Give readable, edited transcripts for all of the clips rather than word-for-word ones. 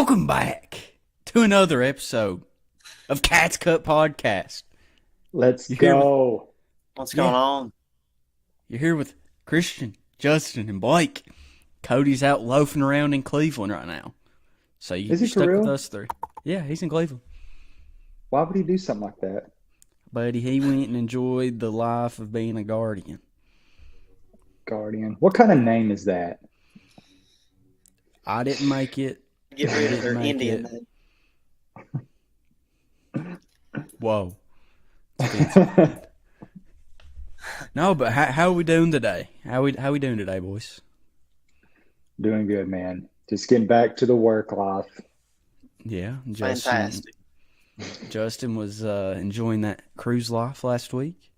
Welcome back to another episode of Cats Cut Podcast. Let's You hear go. What's going on? You're here with Christian, Justin, and Blake. Cody's out loafing around in Cleveland right now. So you Is he for stuck with real? us three. Yeah, he's in Cleveland. Why would he do something like that? But he went and enjoyed the life of being a guardian. Guardian. What kind of name is that? I didn't make it. Get rid of Didn't their make Indian it. name. Whoa. No, but how are we doing today? How we doing today, boys? Doing good, man. Just getting back to the work life. Yeah, Fantastic. Justin was enjoying that cruise life last week.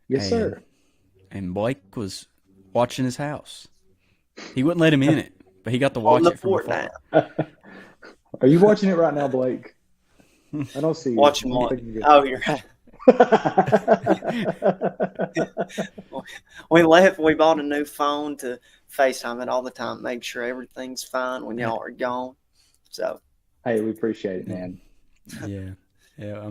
Yes, sir. And Blake was watching his house. He wouldn't let him in it, but he got to watch On the it from fort afar. now. Are you watching it right now, Blake? I don't see you. Watching I don't what? think you're Oh, you're right. We bought a new phone to FaceTime it all the time, make sure everything's fine when y'all are gone. So, Hey, we appreciate it, man. Yeah. I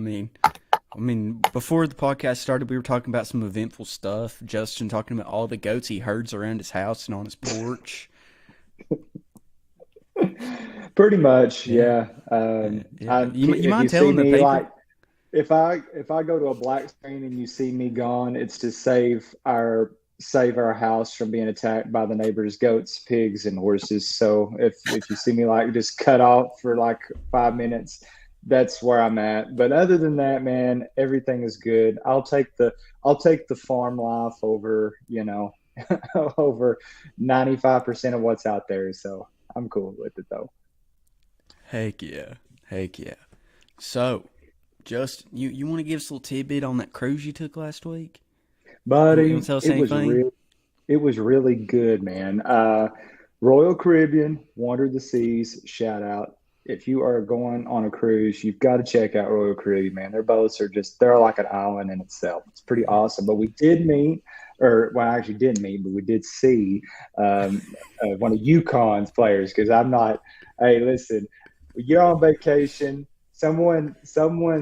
mean, before the podcast started, we were talking about some eventful stuff. Justin talking about all the goats he herds around his house and on his porch. Pretty much, yeah. Yeah. You if mind see telling the me, people? like, if I go to a black screen and you see me gone, it's to save our house from being attacked by the neighbors' goats, pigs, and horses. So if you see me like just cut off for like 5 minutes, that's where I'm at. But other than that, man, everything is good. I'll take the farm life over, over 95% of what's out there. So I'm cool with it though. Heck yeah. So, Justin, you want to give us a little tidbit on that cruise you took last week? Buddy, You wanna tell us anything? it was really good, man. Royal Caribbean, Wonder of the Seas, shout out. If you are going on a cruise, you've got to check out Royal Caribbean, man. Their boats are they're like an island in itself. It's pretty awesome. But we did meet, actually didn't meet, but we did see one of UConn's players because hey, listen, you're on vacation, someone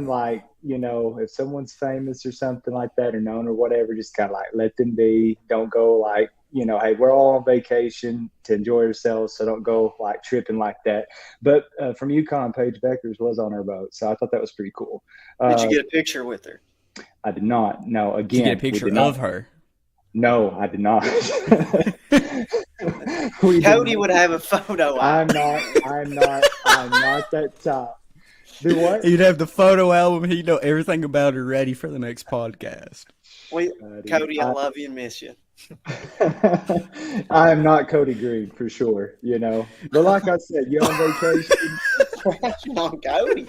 like, if someone's famous or something like that or known or whatever, just kind of like let them be. Don't go like, hey, we're all on vacation to enjoy ourselves, so don't go like tripping like that. But from UConn, Paige Beckers was on our boat, so I thought that was pretty cool. did you get a picture with her? I did not. No, again, Did you get a picture of her? No, I did not. Cody would have a photo. I'm not that top. Do what? He'd have the photo album. He'd know everything about her ready for the next podcast. Cody, I love you and miss you. I am not Cody Green for sure, But like I said, you're on vacation. Crashing on Cody.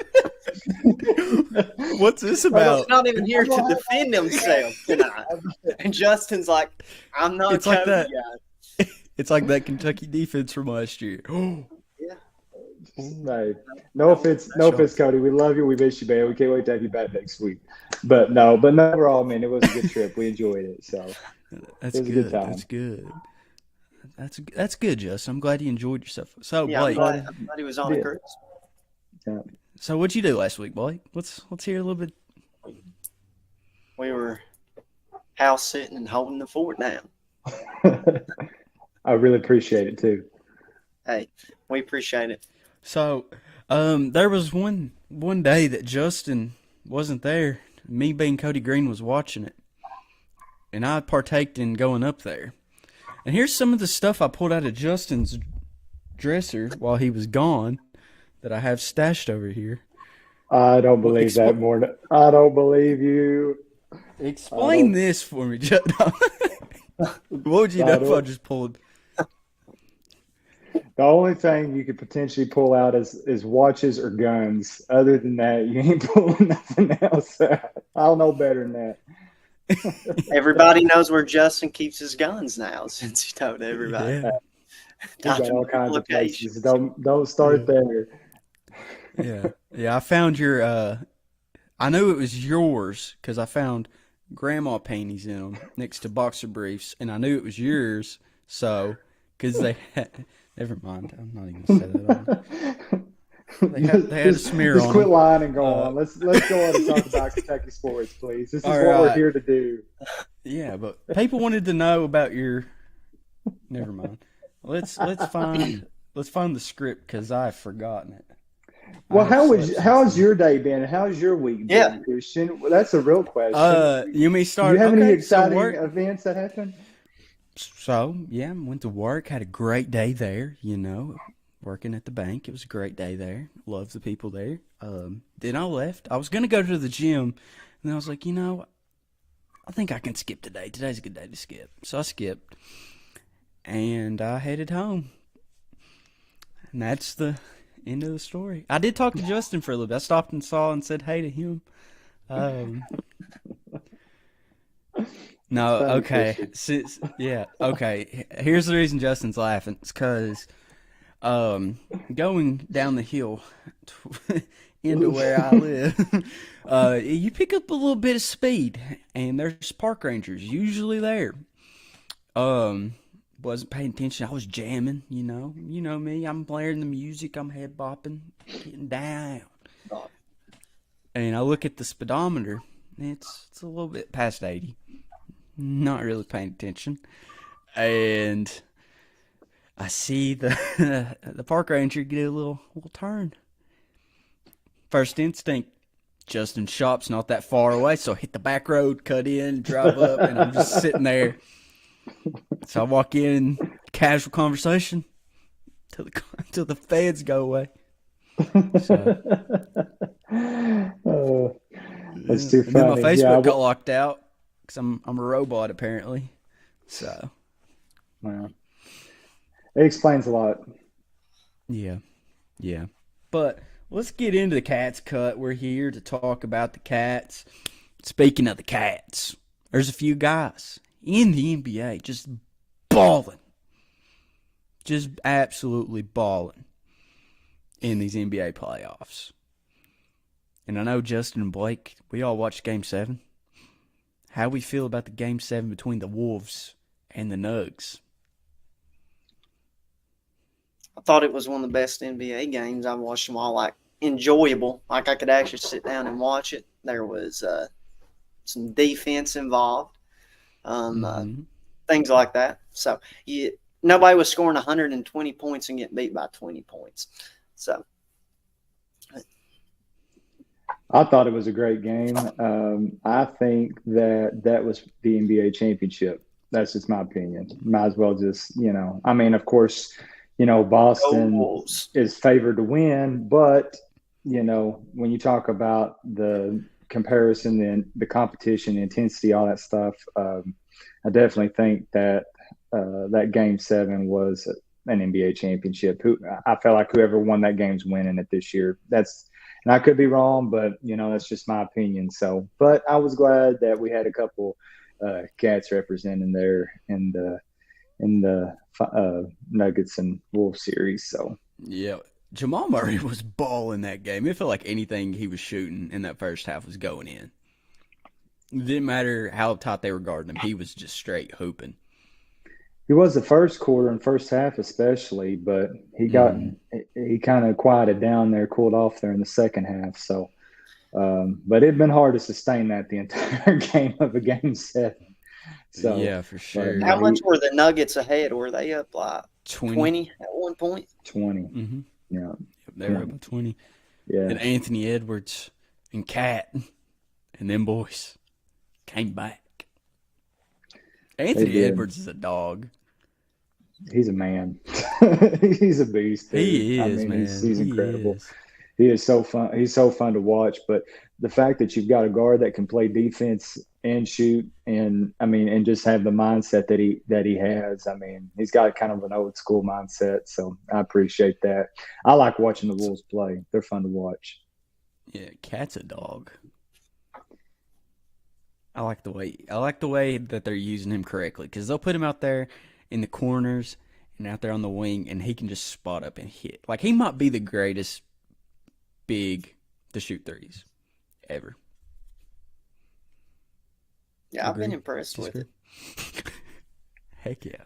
What's this about? He's not even here to defend himself tonight. And Justin's like, I'm not It's like Cody, that. guys. It's like that Kentucky defense from last year. Hey, no offense, Cody. We love you. We miss you, man. We can't wait to have you back next week. But overall, man, it was a good trip. We enjoyed it. So That's it was a good. good time. That's good, Justin. I'm glad you enjoyed yourself. So, Yeah, Blake, I'm glad he was on a Yeah. cruise. Yeah. so what'd you do last week, Blake? Let's hear a little bit. We were house sitting and holding the fort down. I really appreciate it too. Hey, we appreciate it. So, there was one day that Justin wasn't there. Me being Cody Green was watching it, and I partaked in going up there. And here's some of the stuff I pulled out of Justin's dresser while he was gone that I have stashed over here. I don't believe that, Morton. I don't believe you. Explain this for me, Justin. What would you know if I just pulled? The only thing you could potentially pull out is watches or guns. Other than that, you ain't pulling nothing else out. I'll know better than that. Everybody knows where Justin keeps his guns now, since he told everybody. Yeah. You got all kinds of places. Don't start there. Yeah. I found your. I knew it was yours because I found grandma panties in them next to boxer briefs, and I knew it was yours. So, because Never mind. I'm not even gonna say that on. They had a smear just on quit them. lying and go Uh, on. Let's go on and talk about Kentucky sports, please. This is All what we're right. here to do. Yeah, but people wanted to know about your. Never mind. Let's find the script because I've forgotten it. I Well, have slept since how's then. your day been? How's your week Yeah. been, Christian? Well, that's a real question. You may Do you start. have any Okay, so exciting work. events that happened? So yeah, went to work. Had a great day there. Working at the bank. It was a great day there. Loved the people there. Then I left. I was gonna go to the gym, and I was like, I think I can skip today. Today's a good day to skip. So I skipped, and I headed home. And that's the end of the story. I did talk to Justin for a little bit. I stopped and saw and said hey to him. Um, It's no, funny, okay. Christian. Yeah, okay. Here's the reason Justin's laughing. It's because going down the hill into where I live, you pick up a little bit of speed, and there's park rangers usually there. Um, wasn't paying attention. I was jamming. You know me. I'm blaring the music. I'm head bopping, getting down. And I look at the speedometer. And it's a little bit past 80. Not really paying attention, and I see the the park ranger get a little turn. First instinct, Justin's shop's not that far away, so I hit the back road, cut in, drive up, and I'm just sitting there. So I walk in, casual conversation till the feds go away. So Oh, that's yeah. too And then my funny. Yeah, Facebook got locked out because I'm a robot apparently. So well, it explains a lot. yeah, yeah. But let's get into the Cats cut. We're here to talk about the Cats. Speaking of the Cats, there's a few guys in the NBA just balling, just absolutely balling in these NBA playoffs. And I know Justin and Blake, we all watched Game 7. How we feel about the Game 7 between the Wolves and the Nugs? I thought it was one of the best NBA games I've watched them all. Like enjoyable. Like I could actually sit down and watch it. There was some defense involved, Mm-hmm. things like that. So nobody was scoring 120 points and getting beat by 20 points. So I thought it was a great game. I think that was the NBA championship. That's just my opinion. Might as well just, I mean, of course, go Boston Wolves. is favored to win, but, when you talk about the comparison and the competition, the intensity, all that stuff, I definitely think that that Game 7 was an NBA championship. I felt like whoever won that game's winning it this year. And I could be wrong, but that's just my opinion. So, but I was glad that we had a couple Cats representing there in the Nuggets and Wolves series. So, Yeah, Jamal Murray was balling that game. It felt like anything he was shooting in that first half was going in. It didn't matter how tight they were guarding him. He was just straight hooping. he was the first quarter and first half especially, but he kind of quieted down there, cooled off there in the second half. So, but it'd been hard to sustain that the entire game of a Game 7. So, Yeah, for sure. How much were the Nuggets ahead? Were they up like 20. 20 at one point? 20. Mm-hmm. Yeah. They were up by 20. Yeah. And Anthony Edwards and Cat and them boys came back. Anthony did. Edwards is a dog. He's a man. He's a beast. Dude. He is, I mean, man. He's incredible. Is. He is so fun. He's so fun to watch. But the fact that you've got a guard that can play defense and shoot, and just have the mindset that he has. I mean, he's got kind of an old school mindset. So I appreciate that. I like watching the Wolves play. They're fun to watch. Yeah, Cat's a dog. I like the way that they're using him correctly because they'll put him out there in the corners and out there on the wing, and he can just spot up and hit. Like he might be the greatest big to shoot threes ever. Yeah, I've been Agree? impressed with it. Heck yeah.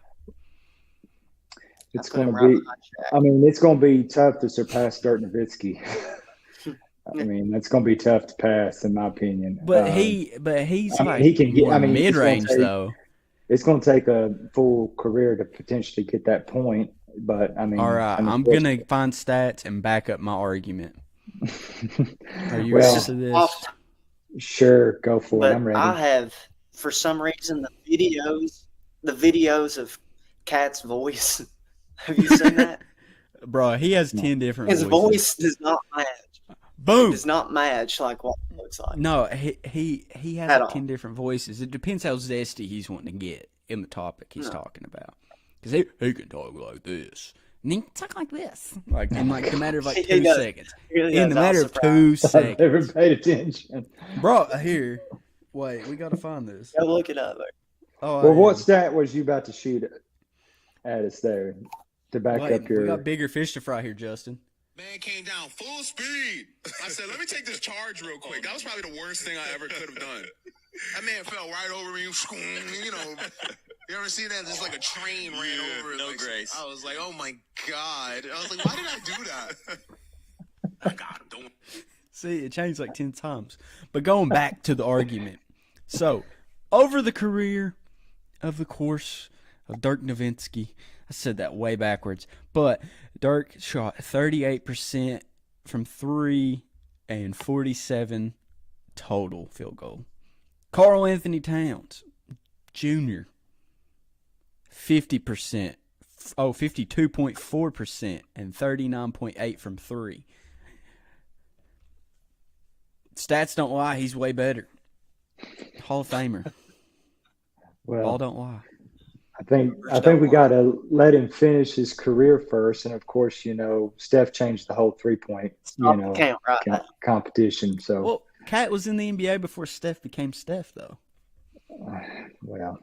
It's put him going to right be. behind Shaq. I mean, it's going to be tough to surpass Dirk Nowitzki. I mean, that's going to be tough to pass, in my opinion. But he's I mean, like he can get. more I mean, mid it's going range to take. though. It's going to take a full career to potentially get that point. But I mean, All right, I'm gonna find stats and back up my argument. Are you ready for this? Off, Sure, go for but it. I'm ready. I have, for some reason, the videos of Cat's voice. Have you seen that? Bro, he has 10 different His voices. voice does not match. Boom. Does not match like what it looks like. No, he has At like all. 10 different voices. It depends how zesty he's wanting to get in the topic he's No. talking about. Because he can talk like this. And he can talk like this. Like in like the matter of like He 2 does. seconds. He really In does. the I matter was of surprised. 2 I've never seconds. paid attention. Bro, here. Wait, we gotta find this. Go look it up. Oh, Well, I what am. stat was you about to shoot at us there to back Wait, up your? we got bigger fish to fry here, Justin. Man came down full speed. I said, let me take this charge real quick. That was probably the worst thing I ever could have done. That man fell right over me. You know, you ever see that? Just like a train ran over it. no like, grace. I was like, oh my God. I was like, why did I do that? I got him. Don't. See, it changed like 10 times. But going back to the argument. So, over the career of the course of Dirk Nowitzki, I said that way backwards, but Dirk shot 38% from 3 and 47 total field goal. Karl Anthony Towns Jr. 50%, 52.4% and 39.8 from 3. Stats don't lie, he's way better. Hall of Famer. All Well, don't lie. I think we got to let him finish his career first, and of course, you know, Steph changed the whole 3-point, Stop the count right now. competition. So, Well, Cat was in the NBA before Steph became Steph, though. well,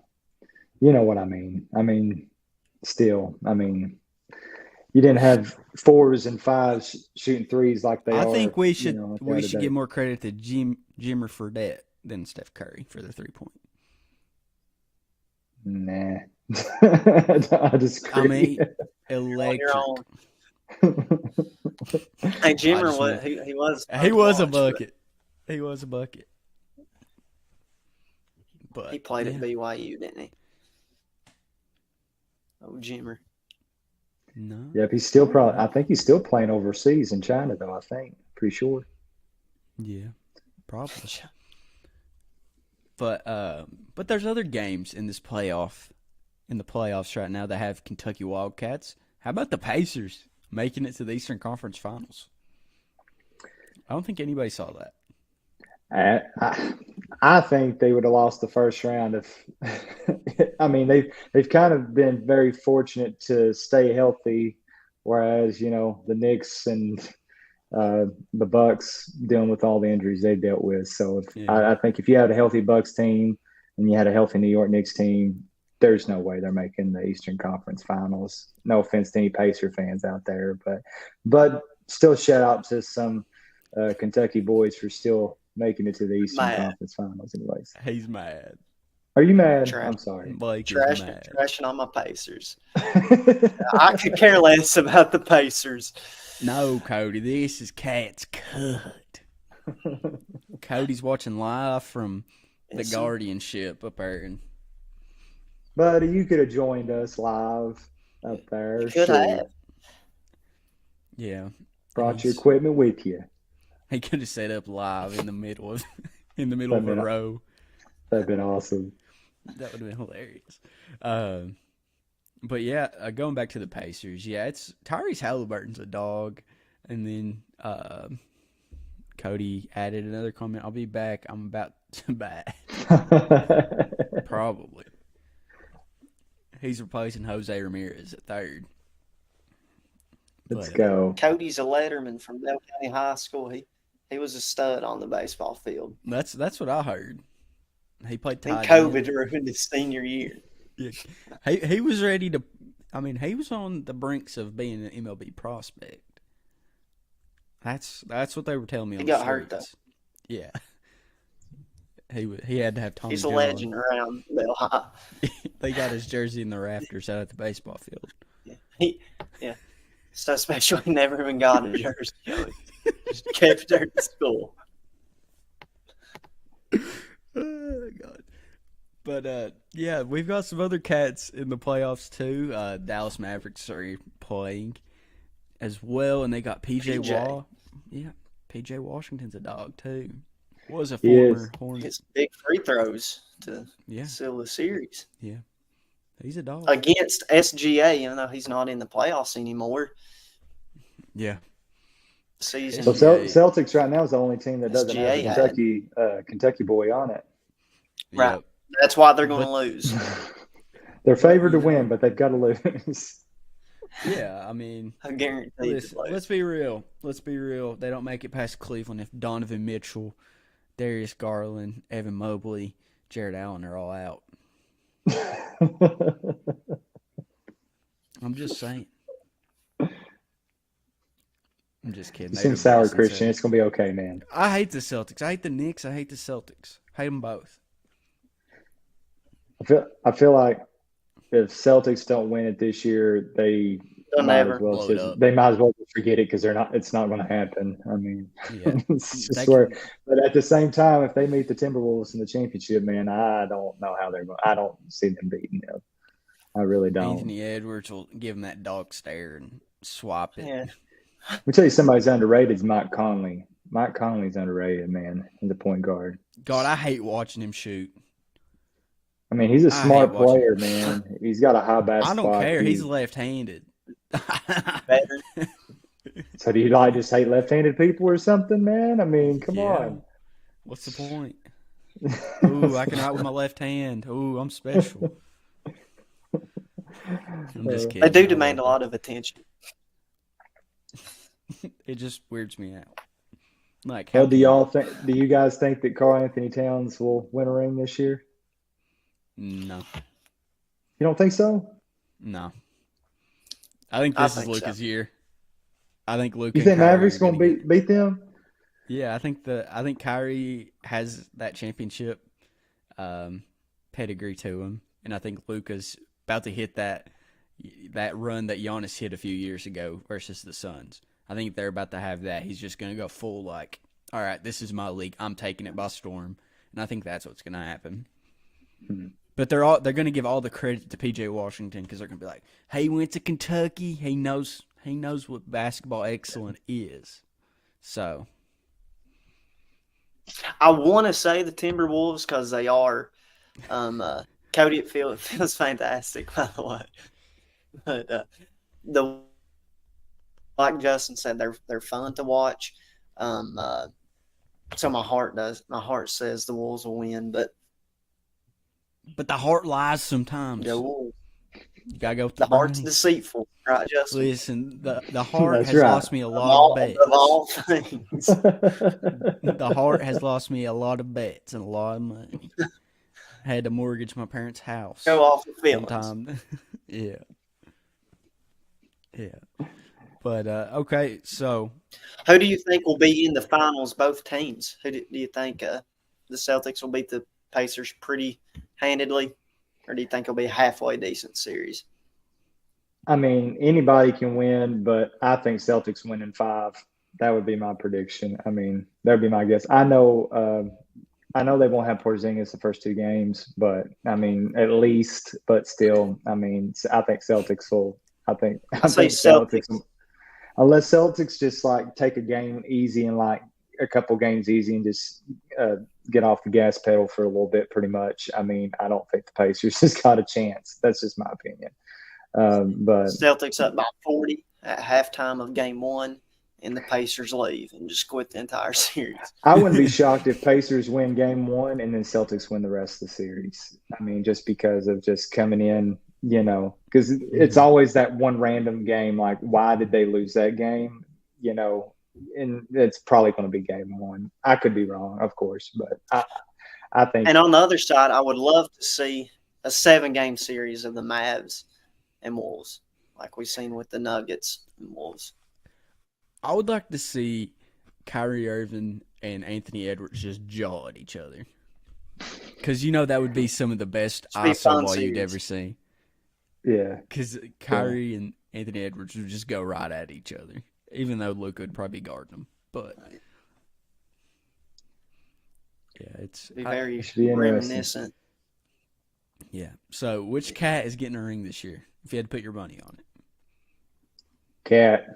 you know what I mean. I mean, still, I mean, you didn't have 4s and 5s shooting 3s like they are. I think we you should know, the we other should day. give more credit to Jimmer Fredette than Steph Curry for the 3-point. Nah, I disagree. I mean, On electric. your own. Hey, Jimmer just was went- he was He was a watch, but bucket. He was a bucket. But He played yeah. at BYU, didn't he? Oh, Jimmer. No. Yep, he's still probably. I think he's still playing overseas in China, though. I think, pretty sure. Yeah, probably. But there's other games in the playoffs right now that have Kentucky Wildcats. How about the Pacers making it to the Eastern Conference Finals? I don't think anybody saw that. I think they would have lost the first round if. I mean, they've kind of been very fortunate to stay healthy, whereas you know the Knicks and the Bucks dealing with all the injuries they dealt with. So I think if you had a healthy Bucks team and you had a healthy New York Knicks team, there's no way they're making the Eastern Conference Finals. No offense to any Pacer fans out there, but still shout out to some Kentucky boys for still making it to the Eastern Conference Finals. Anyways, He's mad. are you mad? Trash. I'm sorry. Blake is mad. Trashing on my Pacers. I could care less about the Pacers. No, Cody, this is Cat's Cut. Cody's watching live from the Yes, sir. guardianship up there. And Buddy, you could have joined us live up there. Could Sure. have. yeah, Brought your equipment with you. he could have set up live in the middle of a row. That'd been awesome. That would have been hilarious. But yeah, going back to the Pacers, yeah, it's Tyrese Halliburton's a dog, and then Cody added another comment. I'll be back. I'm about to bat. Probably. He's replacing Jose Ramirez at third. Let's But, go. Cody's a letterman from Bell County High School. He was a stud on the baseball field. That's what I heard. He played I think tight end. COVID ruined his senior year. Yeah. He was ready to. I mean, he was on the brinks of being an MLB prospect. That's what they were telling me. He On got the hurt, streets. Yeah. He had to have Tommy He's a John. legend around Bell High. They got his jersey in the rafters out at the baseball field. Yeah. So special he never even got a jersey. Just kept her at school. Oh, God. But yeah, we've got some other cats in the playoffs too. Dallas Mavericks are playing as well, and they got PJ PJ. Waugh. Yeah, PJ Washington's a dog too. Was a He is. former Hornet. Hits big free throws to Yeah, seal the series he's a dog. against SGA, even though he's not in the playoffs anymore. Yeah, Season. So SGA. Celtics right now is the only team that doesn't have SGA a Kentucky boy on it. Right. Yep. That's why they're going to lose. They're favored to win, but they've got to lose. Yeah, I mean, I guarantee listen, you. let's be real. Let's be real. They don't make it past Cleveland if Donovan Mitchell, Darius Garland, Evan Mobley, Jared Allen are all out. I'm just saying. I'm just kidding. You They seem the sour, Boston Christian. Celtics. It's gonna be okay, man. I hate the Celtics. I hate the Knicks. I hate the Celtics. Hate them both. I feel like if Celtics don't win it this year, they They'll might never as well blow it just, up. they might as well just forget it because they're not. It's not going to happen. I mean, Yeah. it's They just where. can- But at the same time, if they meet the Timberwolves in the championship, man, I don't know how they're going. I don't see them beating them. I really don't. Anthony Edwards will give him that dog stare and swap it. Yeah. Let me tell you, somebody's underrated is Mike Conley. Mike Conley's underrated, man, in the point guard. God, I hate watching him shoot. I mean, he's a I smart hate watching player, man. He's got a high basketball. I don't care. IQ. He's left-handed. Better. So do you like just hate left-handed people or something, man? I mean, come Yeah. on. What's the point? Ooh, I can write with my left hand. Ooh, I'm special. I'm just kidding. They do I demand a love lot of attention. it. It just weirds me out. Like, Well, how do can y'all think? Do you guys think that Karl Anthony Towns will win a ring this year? No, You don't think so? no. I think I this is think so. Luka's year. I think Luka. You and think Kyrie Mavericks are going gonna to beat them? Yeah, I think Kyrie has that championship pedigree to him, and I think Luka's about to hit that run that Giannis hit a few years ago versus the Suns. I think they're about to have that. He's just going to go full like, all right, this is my league. I'm taking it by storm, and I think that's what's going to happen. Hmm. But they're going to give all the credit to PJ Washington because they're going to be like, hey, he went to Kentucky. He knows what basketball excellent is. So. I want to say the Timberwolves because they are. Cody, it feels fantastic, by the way. But like Justin said, they're fun to watch. So my heart does. My heart says the Wolves will win, but But the heart lies sometimes. the Wolves. You gotta go with The heart's brain. deceitful, right, Justin? Listen, the heart That's has right. lost me a lot of bets. Of all things. The heart has lost me a lot of bets and a lot of money. Had to mortgage my parents' house. Go off the feelings. Sometime. Yeah. But okay, so Who do you think will be in the finals? Both teams. Who do you think the Celtics will beat the Pacers pretty handedly, or do you think it'll be a halfway decent series? I mean, anybody can win, but I think Celtics win in 5. That would be my prediction. I mean, that would be my guess. I know they won't have Porzingis the first 2 games, but I mean, at least. But still, I mean, I think Celtics will. I think Celtics. Unless Celtics just like take a game easy and like a couple games easy and just get off the gas pedal for a little bit, pretty much. I mean, I don't think the Pacers has got a chance. That's just my opinion. But Celtics up by 40 at halftime of game 1, and the Pacers leave and just quit the entire series. I wouldn't be shocked if Pacers win game 1 and then Celtics win the rest of the series. I mean, just because of just coming in, because it's always that one random game. Like, why did they lose that game? And it's probably going to be game 1. I could be wrong, of course, but I think. And on the other side, I would love to see a 7-game series of the Mavs and Wolves, like we've seen with the Nuggets and Wolves. I would like to see Kyrie Irving and Anthony Edwards just jaw at each other. Because that would be some of the best Should be a fun iso ball you'd series. ever see. Yeah. Because Kyrie and Anthony Edwards would just go right at each other, even though Luka would probably guard them. But yeah, it's Be very it should be interesting. reminiscent. yeah. So, which cat is getting a ring this year? If you had to put your money on it, Cat.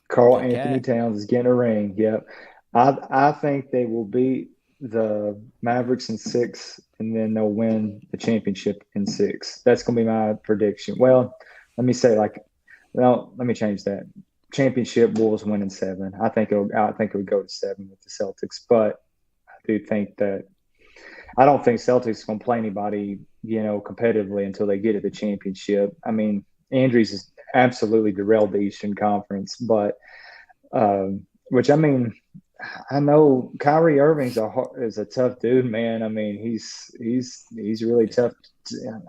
Carl Okay, Anthony Cat. Towns is getting a ring. Yep. I think they will beat the Mavericks in 6, and then they'll win the championship in 6. That's going to be my prediction. Well, let me say let me change that. Championship Bulls win in 7. I think it would go to 7 with the Celtics, but I do think that I don't think Celtics going to play anybody, competitively until they get to the championship. I mean, Andrews has absolutely derailed the Eastern Conference, but which I mean, I know Kyrie Irving's is a tough dude, man. I mean, he's really tough.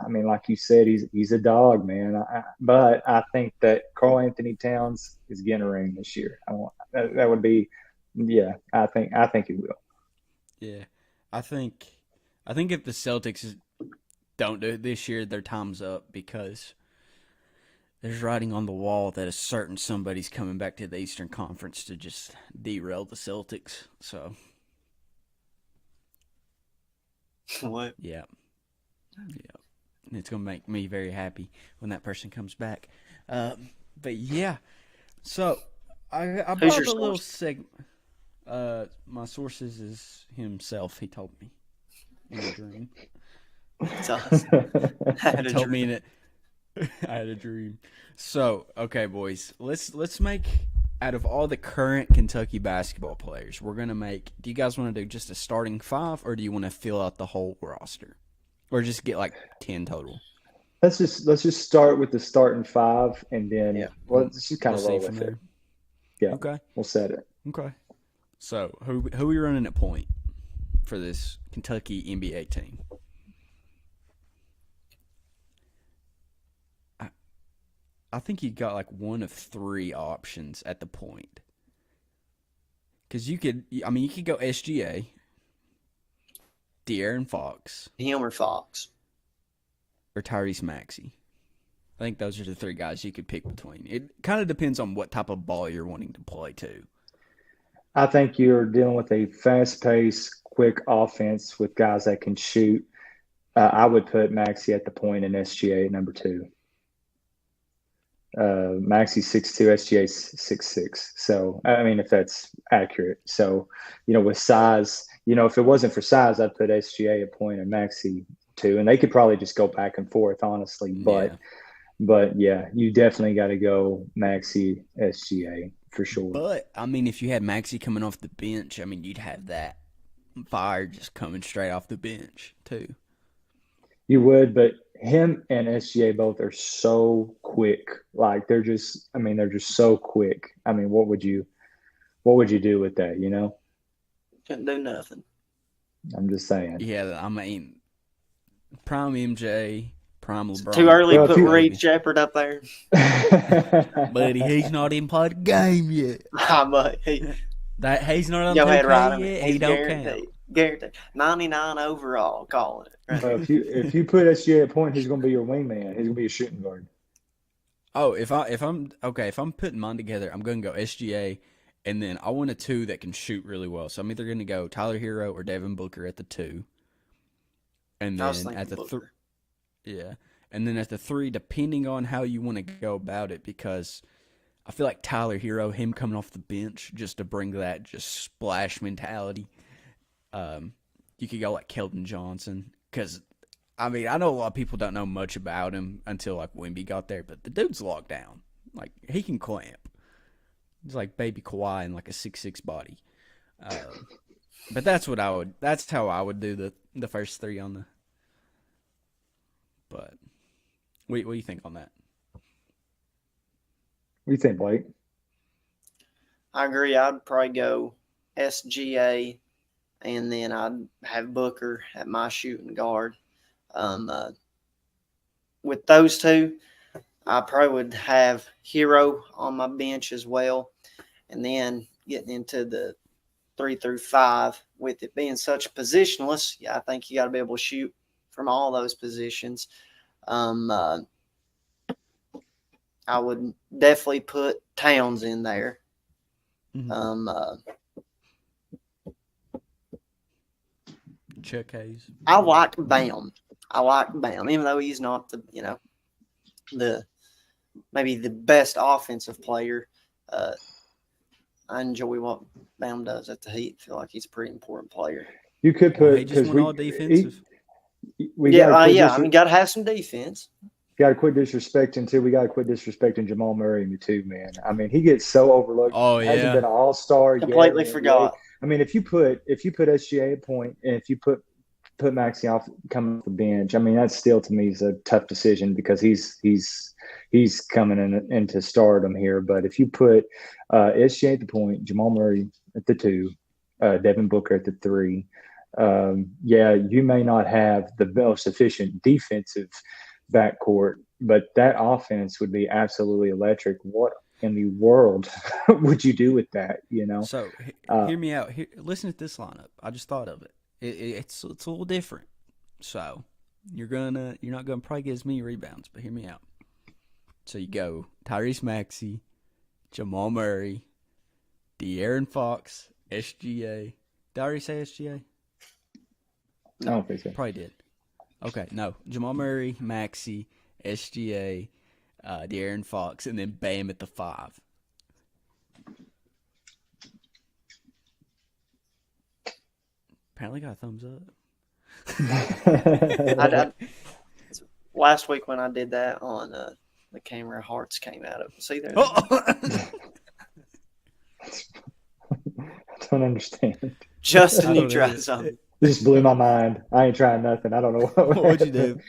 I mean, like you said, he's a dog, man. But I think that Karl Anthony Towns is getting a ring this year. That would be, yeah. I think he will. Yeah, I think if the Celtics don't do it this year, their time's up because there's writing on the wall that a certain somebody's coming back to the Eastern Conference to just derail the Celtics. So What? yeah, and it's gonna make me very happy when that person comes back. But yeah, so I brought Who's up your a little source? segment. My sources is himself. He told me in a dream. It's us. Had a Told me dream. in it. I had a dream. So, okay, boys, let's make out of all the current Kentucky basketball players, we're gonna make. Do you guys want to do just a starting 5, or do you want to fill out the whole roster, or just get like 10 total? let's just start with the starting 5, and then Yeah. let's just kind We'll of see roll from with it. there. Yeah, Okay. we'll set it. Okay. So, who are we running at point for this Kentucky NBA team? I think you got like one of 3 options at the point. Because you could go SGA, De'Aaron Fox, Him or Fox? or Tyrese Maxey. I think those are the 3 guys you could pick between. It kind of depends on what type of ball you're wanting to play too. I think you're dealing with a fast-paced, quick offense with guys that can shoot. I would put Maxey at the point and SGA at number 2. Maxey's 6'2", SGA's 6'6". So, I mean, if that's accurate. So, with size, if it wasn't for size, I'd put SGA at point and Maxey 2. And they could probably just go back and forth, honestly. But yeah, you definitely got to go Maxey, SGA for sure. But I mean, if you had Maxey coming off the bench, I mean, you'd have that fire just coming straight off the bench too. You would, but him and SGA both are so quick. Like they're just so quick. I mean, what would you do with that? Couldn't do nothing. I'm just saying. Yeah, I mean, prime MJ, prime LeBron. Too early to Well, put too- Reed Shepard up there. Buddy, he's not even played a game yet. But He's not on Yo the had right 2K on yet. it. He He's don't guaranteed. count. Guaranteed. 99 overall, calling it. Right? Well, if you put SGA at point, he's going to be your wingman. He's going to be your shooting guard. Oh, if I'm putting mine together, I'm going to go SGA, and then I want a 2 that can shoot really well. So I'm either going to go Tyler Hero or Devin Booker at the 2, and I was then at thinking the Booker. and then at the 3, depending on how you want to go about it, because I feel like Tyler Hero, him coming off the bench just to bring that just splash mentality. You could go like Keldon Johnson, because I mean, I know a lot of people don't know much about him until like Wemby got there, but the dude's locked down. Like he can clamp. He's like baby Kawhi in like a 6'6" body. But that's how I would do the first 3 on the. But what do you think on that? What do you think, Blake? I agree. I'd probably go SGA, and then I'd have Booker at my shooting guard. With those 2, I probably would have Hero on my bench as well. And then getting into the 3 through 5, with it being such positionless, I think you got to be able to shoot from all those positions. I would definitely put Towns in there. Mhm. Chuck Hayes. I like Bam. Even though he's not the maybe the best offensive player. I enjoy what Bam does at the Heat. I feel like he's a pretty important player. You could Well, put he just because went all defensive. we Yeah, got I mean, got to have some defense. got to quit disrespecting too. We got to quit disrespecting Jamal Murray too, man. I mean, he gets so overlooked. Oh, Hasn't yeah. been an all-star yet. Completely forgot. I mean, if you put SGA at point, and if you put Maxey off coming off the bench, I mean, that's still to me is a tough decision because he's coming into stardom here. But if you put SGA at the point, Jamal Murray at the 2, Devin Booker at the 3, you may not have the most efficient defensive backcourt, but that offense would be absolutely electric. What in the world would you do with that? So hear me out. Listen to this lineup. I just thought of it. It's a little different. So you're not gonna probably get as many rebounds, but hear me out. So you go Tyrese Maxey, Jamal Murray, De'Aaron Fox, SGA. Did I already say SGA? I don't think so. Probably did. Okay, no. Jamal Murray, Maxey, SGA, De'Aaron Fox, and then Bam at the 5. Apparently got a thumbs up. Last week when I did that on the camera, hearts came out of it. See there? Oh! I don't understand. Justin, you tried something. This just blew my mind. I ain't trying nothing. I don't know What'd you do?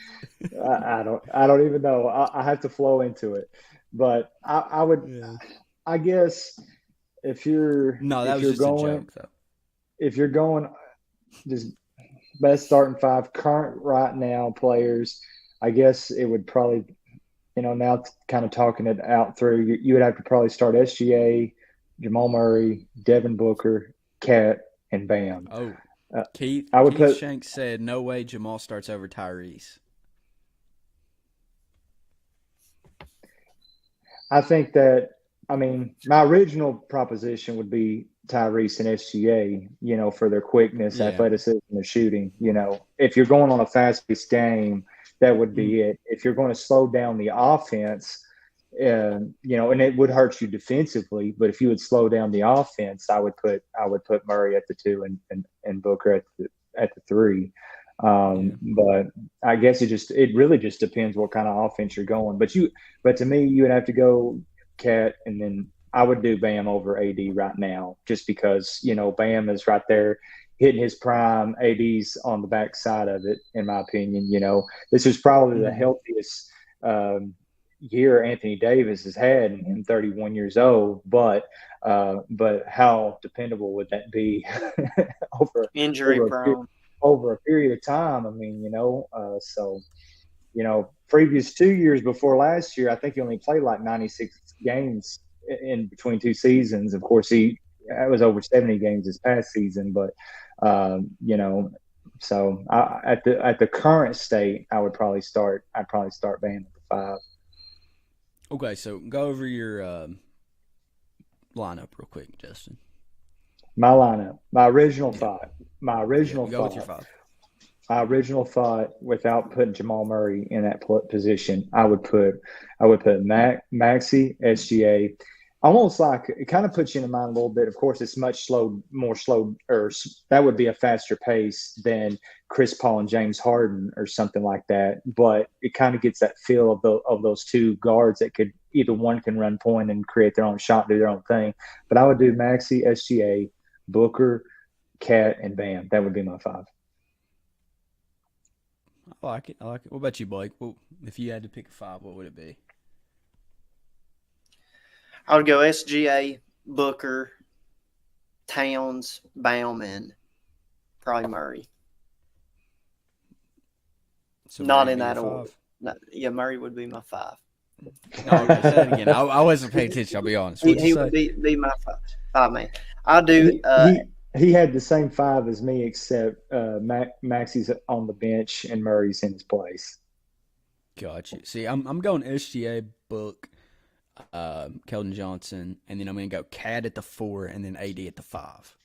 I don't even know. I have to flow into it. But I would. Yeah. I guess if you're No, that if was you're just going, a joke, though. if you're going just best starting 5 current right now players, I guess it would probably, now kind of talking it out through, you would have to probably start SGA, Jamal Murray, Devin Booker, Cat, and Bam. Oh, Keith Shanks said, no way Jamal starts over Tyrese. I think that, my original proposition would be Tyrese and SGA, for their quickness, athleticism, their shooting. If you're going on a fast-paced game, that would be it. If you're going to slow down the offense, and it would hurt you defensively, but if you would slow down the offense, I would put Murray at the 2 and Booker at the 3. But I guess it really just depends what kind of offense you're going. But to me, you would have to go Cat, and then I would do Bam over AD right now, just because Bam is right there hitting his prime. AD's on the back side of it, in my opinion. This is probably the healthiest year Anthony Davis has had in 31 years old, but how dependable would that be over injury prone over a period of time? Previous 2 years before last year, I think he only played like 96 games in between 2 seasons. Of course, it was over 70 games this past season, but so at the current state, I'd probably start Bam at the 5. Okay, so go over your lineup real quick, Justin. My lineup, my original thought, Go with your 5. My original thought, without putting Jamal Murray in that position, I would put Maxey, SGA, almost like it kind of puts you in the mind a little bit. Of course, it's more slow, or that would be a faster pace than Chris Paul and James Harden or something like that. But it kind of gets that feel of those 2 guards that could either one can run point and create their own shot, do their own thing. But I would do Maxey, SGA, Booker, Cat, and Bam. That would be my 5. I like it. What about you, Blake? Well, if you had to pick a 5, what would it be? I would go SGA, Booker, Towns, Bam, and probably Murray. So Not Murray in be that your order. 5? No, yeah, Murray would be my 5. Okay, say that again. I wasn't paying attention. I'll be honest. He would be my 5 man. I'll do. He had the same 5 as me, except Maxey's on the bench and Murray's in his place. Gotcha. See, I'm going SGA, Book, Keldon Johnson, and then I'm going to go Cat at the 4 and then AD at the 5.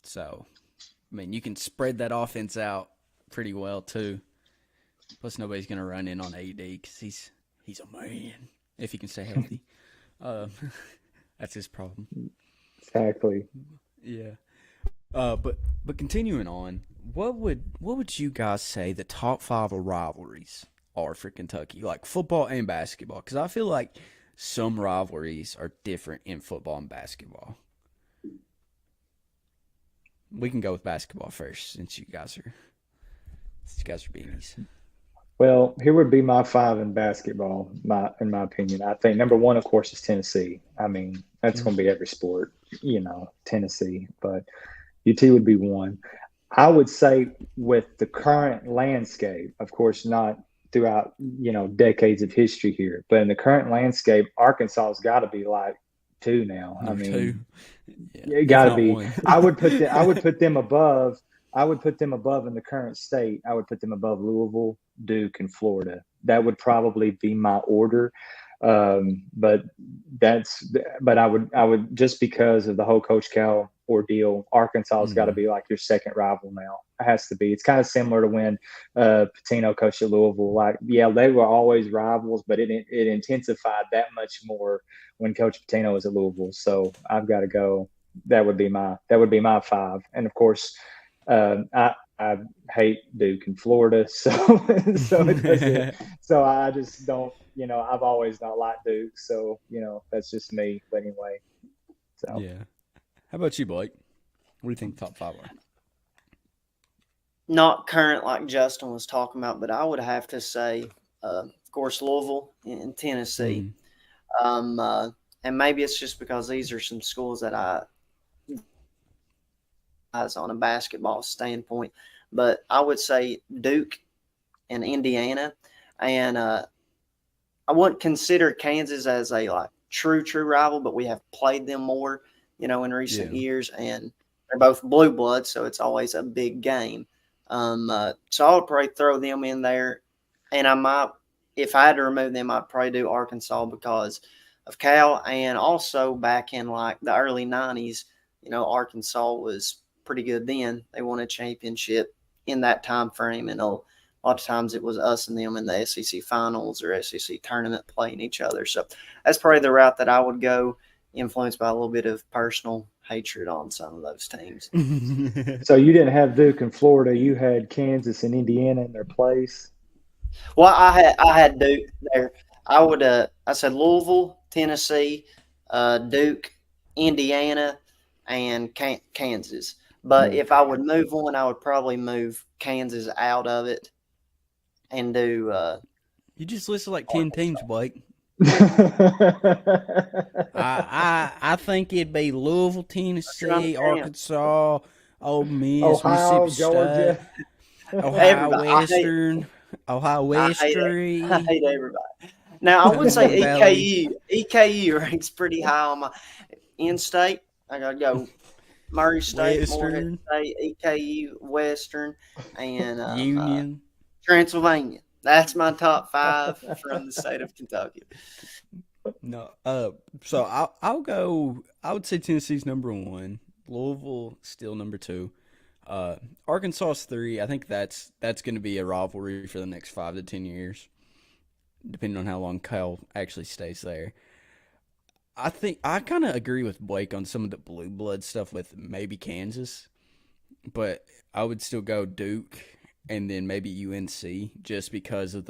So, I mean, you can spread that offense out pretty well too. Plus, nobody's going to run in on AD because he's a man if he can stay healthy. That's his problem. Exactly. Yeah. But continuing on, what would you guys say the top 5 of rivalries are for Kentucky, like football and basketball? Because I feel like some rivalries are different in football and basketball. We can go with basketball first, since you guys are beanies. Well, here would be my 5 in basketball, in my opinion. I think number 1, of course, is Tennessee. I mean, that's going to be every sport, Tennessee. But UT would be 1. I would say with the current landscape, of course, not throughout, decades of history here, but in the current landscape, Arkansas has got to be like 2 now. Number 2. Yeah, it got to be. 1. I would put them above. I would put them above in the current state. I would put them above Louisville, Duke, and Florida. That would probably be my order. But I would just because of the whole Coach Cal ordeal, Arkansas has got to be like your second rival now. It has to be. It's kind of similar to when Pitino coached at Louisville. Like, yeah, they were always rivals, but it intensified that much more when Coach Pitino was at Louisville. So I've got to go. That would be my 5. And of course, I hate Duke and Florida, so it doesn't. So I just don't. I've always not liked Duke, so that's just me. But anyway, so yeah. How about you, Blake? What do you think the top 5 are? Not current like Justin was talking about, but I would have to say, of course, Louisville and Tennessee. And maybe it's just because these are some schools that I on a basketball standpoint, but I would say Duke and Indiana, and I wouldn't consider Kansas as a true rival, but we have played them more, in recent years, and they're both blue blood, so it's always a big game. So I would probably throw them in there, and I might, if I had to remove them, I'd probably do Arkansas because of Cal, and also back in the early 90s, Arkansas was pretty good then. They won a championship in that time frame, and a lot of times it was us and them in the SEC finals or SEC tournament playing each other. So that's probably the route that I would go, influenced by a little bit of personal hatred on some of those teams. So you didn't have Duke and Florida. You had Kansas and Indiana in their place. Well, I had Duke there. I said Louisville, Tennessee, Duke, Indiana, and Kansas. But if I would move one, I would probably move Kansas out of it and do. You just listed like 10 teams, Blake. I think it'd be Louisville, Tennessee, Arkansas, Ole Miss, Ohio, Mississippi Georgia. State, Ohio Western. I hate everybody. Now I would say EKU ranks pretty high on my in-state. I gotta go. Murray State, Morehead State, EKU, Western, and Union, Transylvania. That's my top 5 from the state of Kentucky. No, so I'll go. I would say Tennessee's number 1, Louisville still number 2, Arkansas's 3. I think that's going to be a rivalry for the next 5 to 10 years, depending on how long Kyle actually stays there. I think I kind of agree with Blake on some of the blue blood stuff with maybe Kansas, but I would still go Duke and then maybe UNC just because of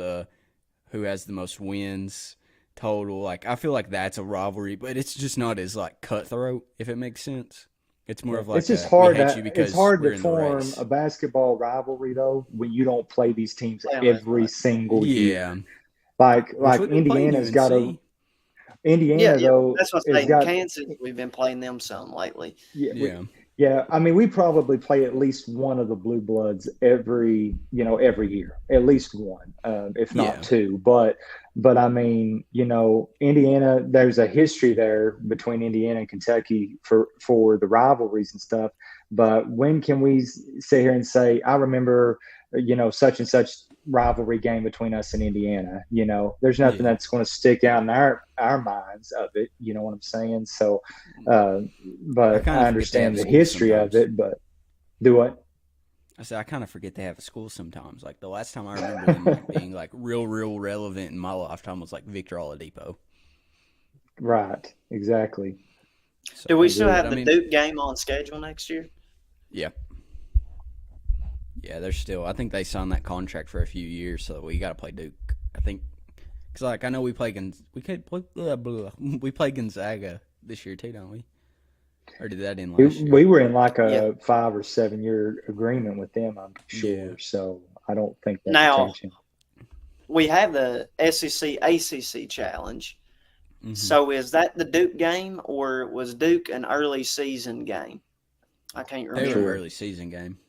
who has the most wins total. I feel like that's a rivalry, but it's just not as cutthroat, if it makes sense. It's more of it's just hard. It's hard to form a basketball rivalry though when you don't play these teams every single year. Like Indiana's got a. Indiana, though, that's what I'm saying. Kansas, we've been playing them some lately. Yeah. I mean, we probably play at least one of the blue bloods every year, at least one, if not 2. But But I mean, Indiana, there's a history there between Indiana and Kentucky for the rivalries and stuff. But when can we sit here and say, I remember, such and such rivalry game between us and Indiana? There's nothing Yeah. that's going to stick out in our minds of it. You know what I'm saying? So, I but kind I of forget they have understand a the school history of sometimes. it. But do what? I said I kind of forget they have a school sometimes. Like the last time I remember them like being like real relevant in my lifetime was like Victor Oladipo. Right. Exactly. Do So, we I still agree. but have I the mean, Duke game on schedule next year? yeah, yeah, they're still. I think they signed that contract for a few years, so we got to play Duke. I think because like I know we play Gonzaga this year too, don't we? Or did that end We last year? we were in like Yeah. a 5 or 7 year agreement with them, I'm Yeah. sure. So I don't think that's Now, changing. we have the SEC ACC challenge. Hmm. So is that the Duke game, or was Duke an early season game? I can't They were an remember. Sure. early season game.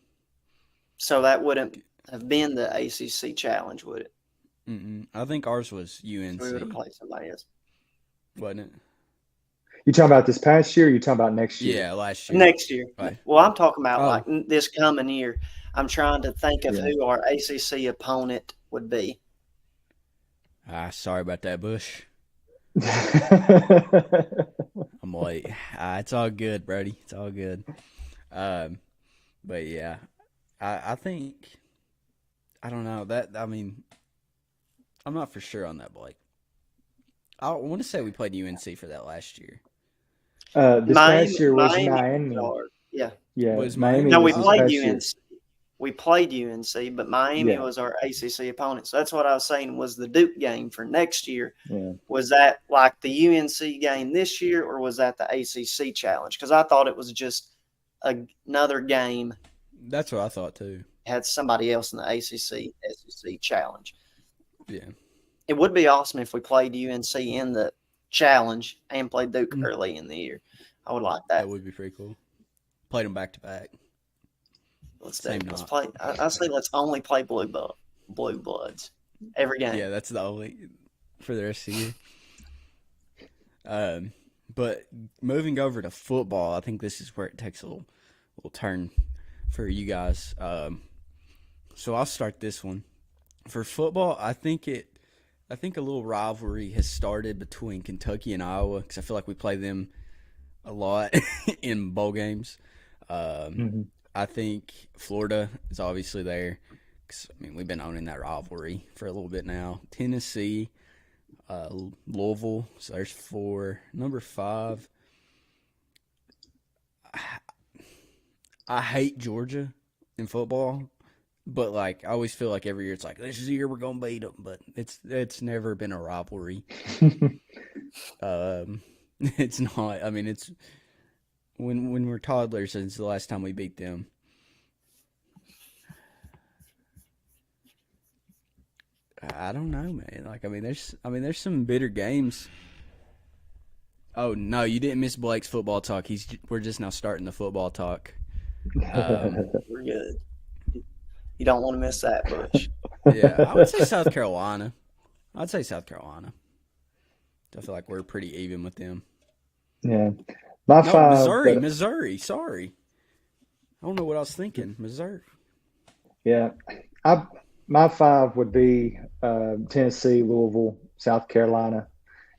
So that wouldn't have been the ACC challenge, would it? I think ours was We would have UNC, played somebody else. wasn't it? You talking about this past year? Or you talking about next year? Yeah, last year. Next year. Right. Well, I'm talking about like Oh, this coming year. I'm trying to think of Yeah. who our ACC opponent would be. sorry about that, Bush. I'm late. It's all good, Brody. It's all good. Um, but yeah, I think I don't know that. I mean, I'm not for sure on that, Blake. I want to say we played UNC for that last year. This past year was Miami Miami. was Yeah, Was Miami No, Miami? we was this played past UNC. year. We played UNC, but Miami Yeah, was our ACC opponent. So that's what I was saying was the Duke game for next year. yeah. Was that like the UNC game this year, or was that the ACC challenge? Because I thought it was just another game That's what I thought too. had somebody else in the ACC SEC challenge. Yeah. It would be awesome if we played UNC in the challenge and played Duke Mm. early in the year. I would like that. That would be pretty cool. Played them back to back. Let's do. Same Let's night. play. I say let's only play blue bloods every game. Yeah, that's the only for the rest of the year. But moving over to football, I think this is where it takes a little turn for you guys. So I'll start this one. For football, I think a little rivalry has started between Kentucky and Iowa because I feel like we play them a lot in bowl games. Mhm. I think Florida is obviously there. 'Cause, I mean, we've been owning that rivalry for a little bit now. Tennessee, Louisville. So there's 4. Number 5. I hate Georgia in football, but like I always feel like every year it's like this is the year we're gonna beat them. But it's never been a rivalry. It's not. I mean, it's when we're toddlers. Since the last time we beat them. I don't know, man. Like, I mean, there's some bitter games. Oh no, you didn't miss Blake's football talk. We're just now starting the football talk. We're good. You don't want to miss that, Butch. Yeah, I would say South Carolina. I'd say South Carolina. I feel like we're pretty even with them. Yeah. My No, five, Missouri, but Missouri. Sorry, I don't know what I was thinking. Missouri. yeah, my 5 would be Tennessee, Louisville, South Carolina.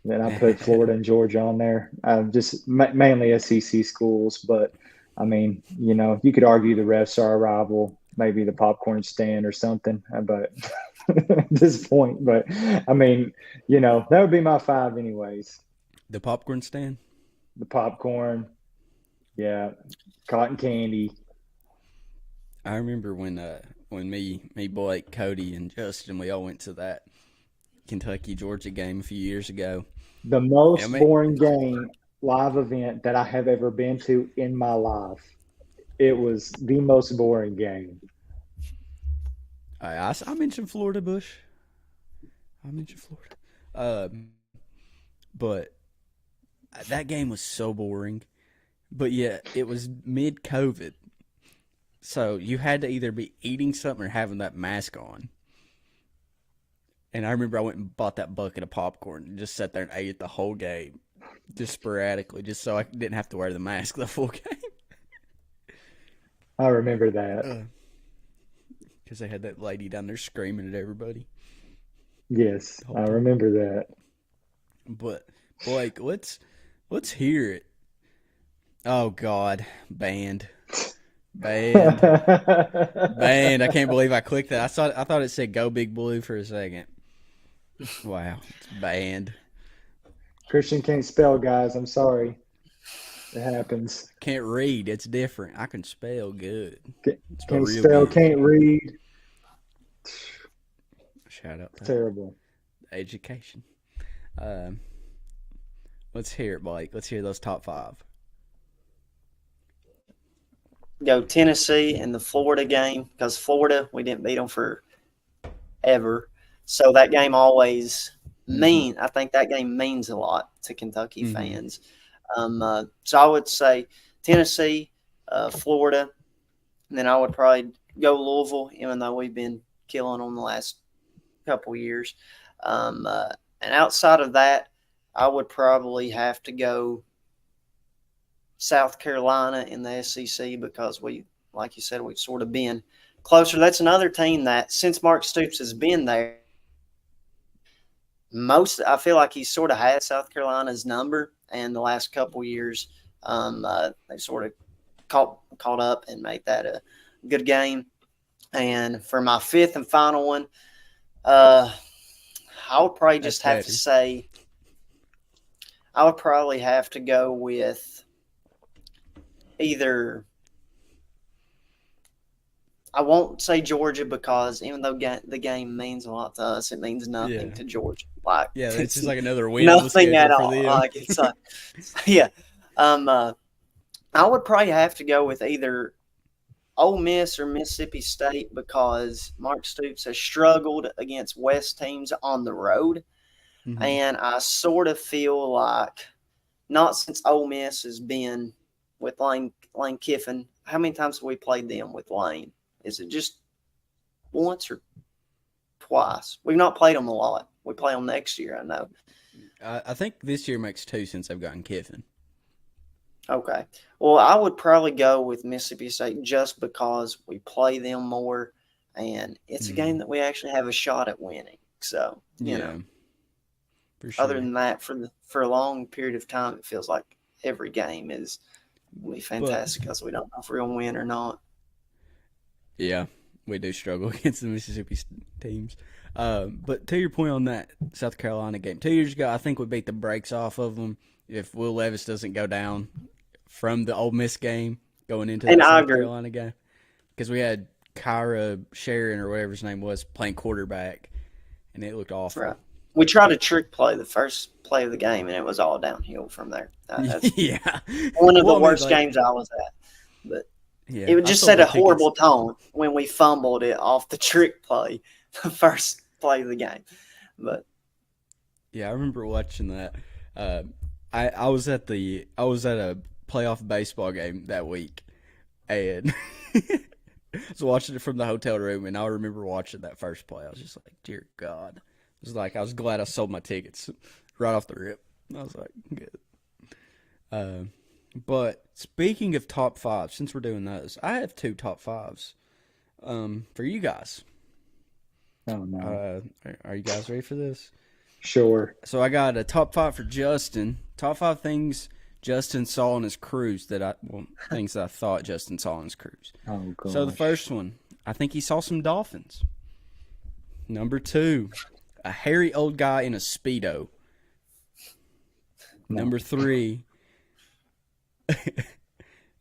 Then I put Florida and Georgia on there. Just mainly SEC schools, but I mean, you could argue the refs are a rival, maybe the popcorn stand or something. But at this point, but I mean, that would be my 5 anyways. The popcorn stand. The popcorn, yeah, cotton candy. I remember when me, Blake, Cody, and Justin, we all went to that Kentucky Georgia game a few years ago. The most Yeah, man. boring game live event that I have ever been to in my life. It was the most boring game. I mentioned Florida, Bush. I mentioned Florida. But that game was so boring. But yeah, it was mid-COVID. So you had to either be eating something or having that mask on. And I remember I went and bought that bucket of popcorn and just sat there and ate it the whole game, just sporadically, just so I didn't have to wear the mask the full game. I remember that. Because they had that lady down there screaming at everybody. Yes, The whole I time. remember that. But Blake, let's hear it. Oh God, banned. Banned. Banned. I can't believe I clicked that. I thought it said "Go Big Blue" for a second. Wow, it's banned. Christian can't spell, guys. I'm sorry. It happens. Can't read. It's different. I can spell good. Spell Can't real spell, good. can't read. Shout out to Terrible. education. Let's hear it, Blake. Let's hear those top five. Go Tennessee in the Florida game because Florida, we didn't beat them forever. So that game always I think that game means a lot to Kentucky Mhm. fans. So I would say Tennessee, Florida, and then I would probably go Louisville, even though we've been killing them the last couple years. And outside of that, I would probably have to go South Carolina in the SEC because we, like you said, we've sort of been closer. That's another team that since Mark Stoops has been there, I feel like he's sort of had South Carolina's number, and the last couple years, they sort of caught up and made that a good game. And for my fifth and final one, I would probably just That's have to heavy. say, I would probably have to go with either. I won't say Georgia because even though the game means a lot to us, it means nothing Yeah. to Georgia. Like Yeah, it's just like another win on the nothing at schedule all. for them. Like it's like, yeah. I would probably have to go with either Ole Miss or Mississippi State because Mark Stoops has struggled against West teams on the road, Mhm. and I sort of feel like not since Ole Miss has been with Lane Kiffin. How many times have we played them with Lane? Is it just once or twice? We've not played them a lot. We play them next year, I know. I think this year makes 2 since I've gotten Kiffin. Okay. Well, I would probably go with Mississippi State just because we play them more, and it's a game that we actually have a shot at winning. So, you know, for sure. other than that, for a long period of time, it feels like every game is will be fantastic because we don't know if we're going to win or not. Yeah, we do struggle against the Mississippi teams. But to your point on that South Carolina game, 2 years ago, I think we beat the brakes off of them if Will Levis doesn't go down from the Ole Miss game going into the And I South agree. Carolina game. Because we had Kyra Sharon or whatever his name was playing quarterback, and it looked awful. Right. We tried a trick play the first play of the game, and it was all downhill from there. That's Yeah. one of Well, I the mean, worst like, games I was at. But yeah, it I just sold set my a tickets. horrible tone when we fumbled it off the trick play, the first play of the game. But Yeah, I remember watching that. I was at a playoff baseball game that week, and I was watching it from the hotel room, and I remember watching that first play. I was just like, "Dear God!" It was like I was glad I sold my tickets right off the rip. I was like, "Good." But speaking of top five, since we're doing those, I have 2 top fives for you guys. Oh no. Are you guys ready for this? Sure. So I got a top 5 for Justin. Top 5 things Justin saw on his cruise things that I thought Justin saw on his cruise. Oh gosh. So the first one, I think he saw some dolphins. Number 2, a hairy old guy in a Speedo. No. Number 3,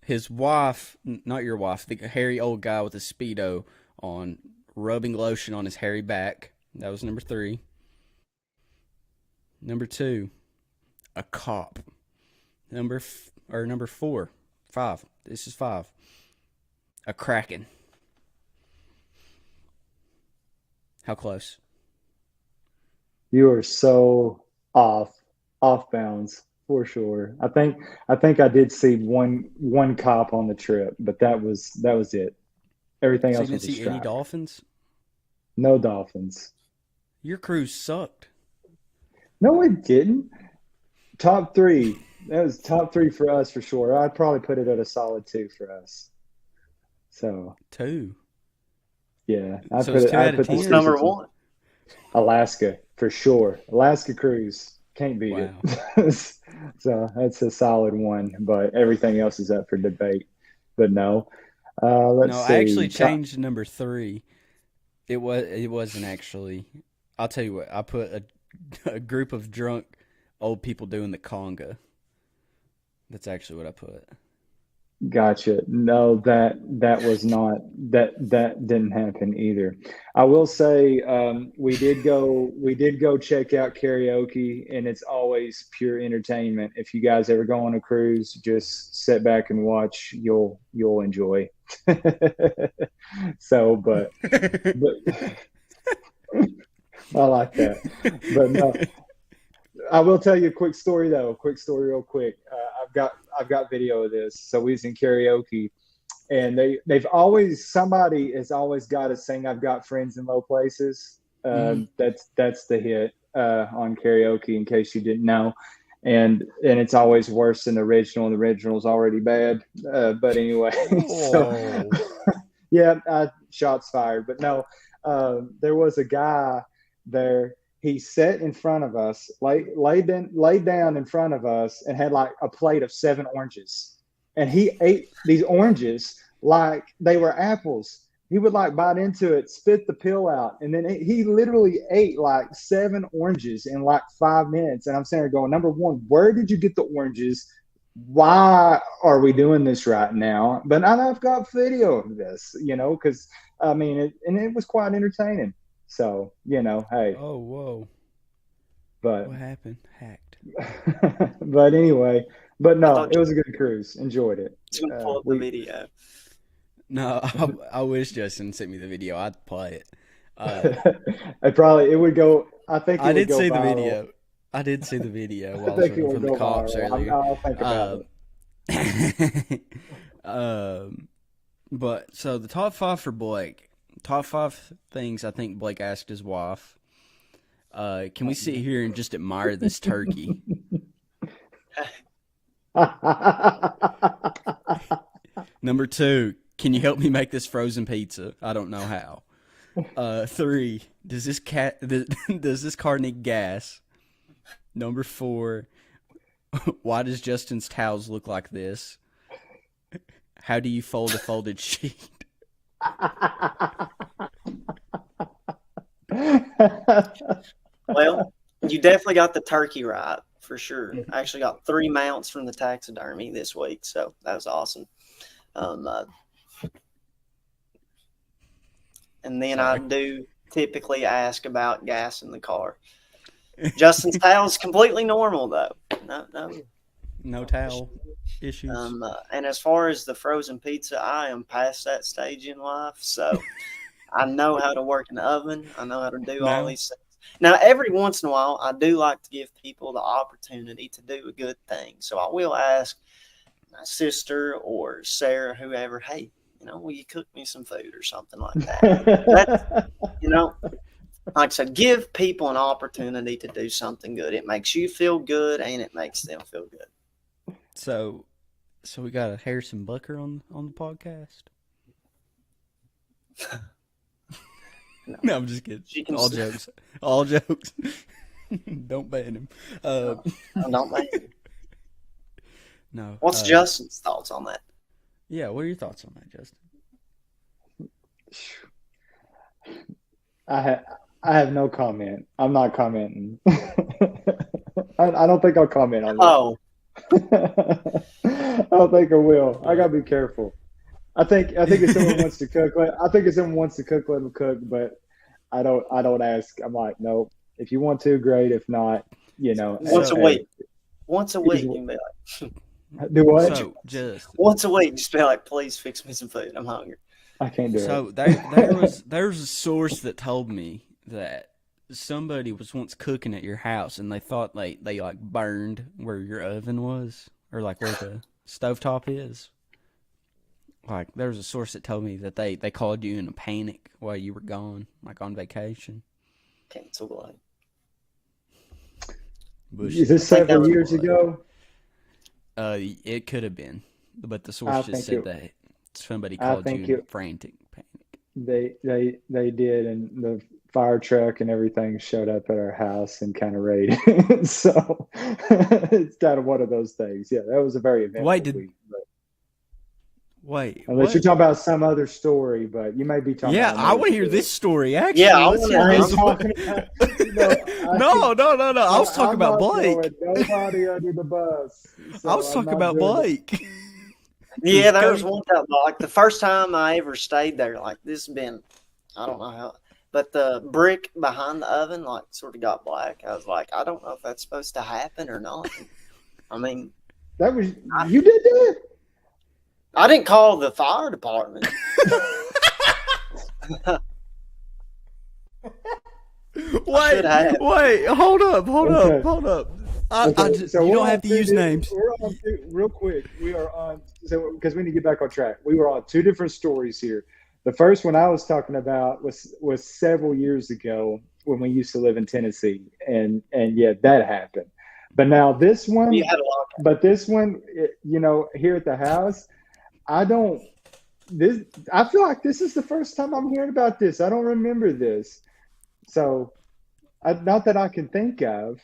his wife, not your wife, the hairy old guy with a Speedo on, rubbing lotion on his hairy back. That was number 3. Number 2, a cop. Number 4, 5. This is 5. A kraken. How close? You are so off bounds for sure. I think I did see one cop on the trip, but that was it. Everything So you else didn't was a see any strike. dolphins? No dolphins. Your cruise sucked. No, it didn't. Top three. That was top three for us for sure. I'd probably put it at a solid two for us. So 2. yeah, So it's 2 I out of put the 10? What's cruise number at one? Alaska for sure. Alaska cruise can't beat Wow. it. So that's a solid one, but everything else is up for debate. But no, let's No, see. I actually changed number 3. It wasn't actually. I'll tell you what. I put a group of drunk old people doing the conga. That's actually what I put. Gotcha. No, that was not that didn't happen either. I will say we did go check out karaoke, and it's always pure entertainment. If you guys ever go on a cruise, just sit back and watch. You'll enjoy. So, but I like that. But no, I will tell you a quick story though. A quick story, real quick. I've got video of this. So we was in karaoke, and somebody has always got to sing "I've Got Friends in Low Places." That's the hit on karaoke. In case you didn't know, and it's always worse than the original, and the original's already bad. But anyway, so yeah, shots fired. But no, there was a guy there. He sat in front of us, laid down in front of us, and had like a plate of 7 oranges. And he ate these oranges like they were apples. He would like bite into it, spit the peel out, and then he literally ate like 7 oranges in like 5 minutes. And I'm sitting there going, number one, where did you get the oranges? Why are we doing this right now? But I've got video of this, because I mean, it was quite entertaining. So, hey, Oh, whoa. but What happened? Hacked. but anyway, but I no, thought it was a good cruise. Enjoyed it. It's going to pull up the video. No, I wish Justin sent me the video. I'd play it. It would go. I think it I would did go see the viral. video. I did see the video I while I was think it running will from the go cops viral. earlier. I'll think about it. But so the top 5 for Blake. Top 5 things I think Blake asked his wife. Can we sit here and just admire this turkey? Number 2, can you help me make this frozen pizza? I don't know how. 3, does this car need gas? Number 4, why does Justin's towels look like this? How do you fold a folded sheet? Well, you definitely got the turkey right for sure. I actually got 3 mounts from the taxidermy this week, so that was awesome. And then I do typically ask about gas in the car. Justin's towel is completely normal though. No towel issues. And as far as the frozen pizza, I am past that stage in life, so I know how to work an oven. I know how to do all these things. Now, every once in a while, I do like to give people the opportunity to do a good thing. So I will ask my sister or Sarah, whoever, hey, will you cook me some food or something like that? Like I said, give people an opportunity to do something good. It makes you feel good, and it makes them feel good. So we got a Harrison Bucker on the podcast. No, I'm just kidding. All jokes. Don't ban him. Don't ban him. No. What's Justin's thoughts on that? Yeah, what are your thoughts on that, Justin? I have no comment. I'm not commenting. I don't think I'll comment on that. Oh, I don't think I will. I gotta be careful. I think if someone wants to cook, let them cook. But I don't ask. I'm like, no. If you want to, great. If not, once a week. Once a week, you can be like, do what? So just once a week, just be like, please fix me some food. I'm hungry. I can't do it. So there was a source that told me that somebody was once cooking at your house and they thought they like burned where your oven was or like where the stovetop is. Like there was a source that told me that they called you in a panic while you were gone, like on vacation. cancel Blake. Bush. Is this I think that several was years Blake. ago? It could have been, but the I source just think said it- that somebody I called think you in it- frantic panic. They did, and the fire truck and everything showed up at our house and kind of raided. So it's kind of one of those things. Yeah, that was a very eventful Wait, did- week. But Wait, unless what? you're talking about some other story, but you may be talking. Yeah, about I another want to hear story. this story. Actually, Yeah, I let's wanna- hear I'm this one. talking about, you know, No. I was talking I'm about not Blake. throwing nobody under the bus. So I was I'm talking not about doing that. Blake. Yeah, there was Cody- one time, like the first time I ever stayed there, like this has been, I don't know how, but the brick behind the oven, like sort of got black. I was like, I don't know if that's supposed to happen or not. I mean, That was you did that. I didn't call the fire department. Wait, have. hold up. Okay. Okay, so you we're don't on have to two use di- names. We're on real quick. We are on because we need to get back on track. We were on two different stories here. The first one I was talking about was several years ago when we used to live in Tennessee, and yeah, that happened. But now this one, We had a lot. you know, here at the house, I don't. This I feel like this is the first time I'm hearing about this. I don't remember this, so not that I can think of.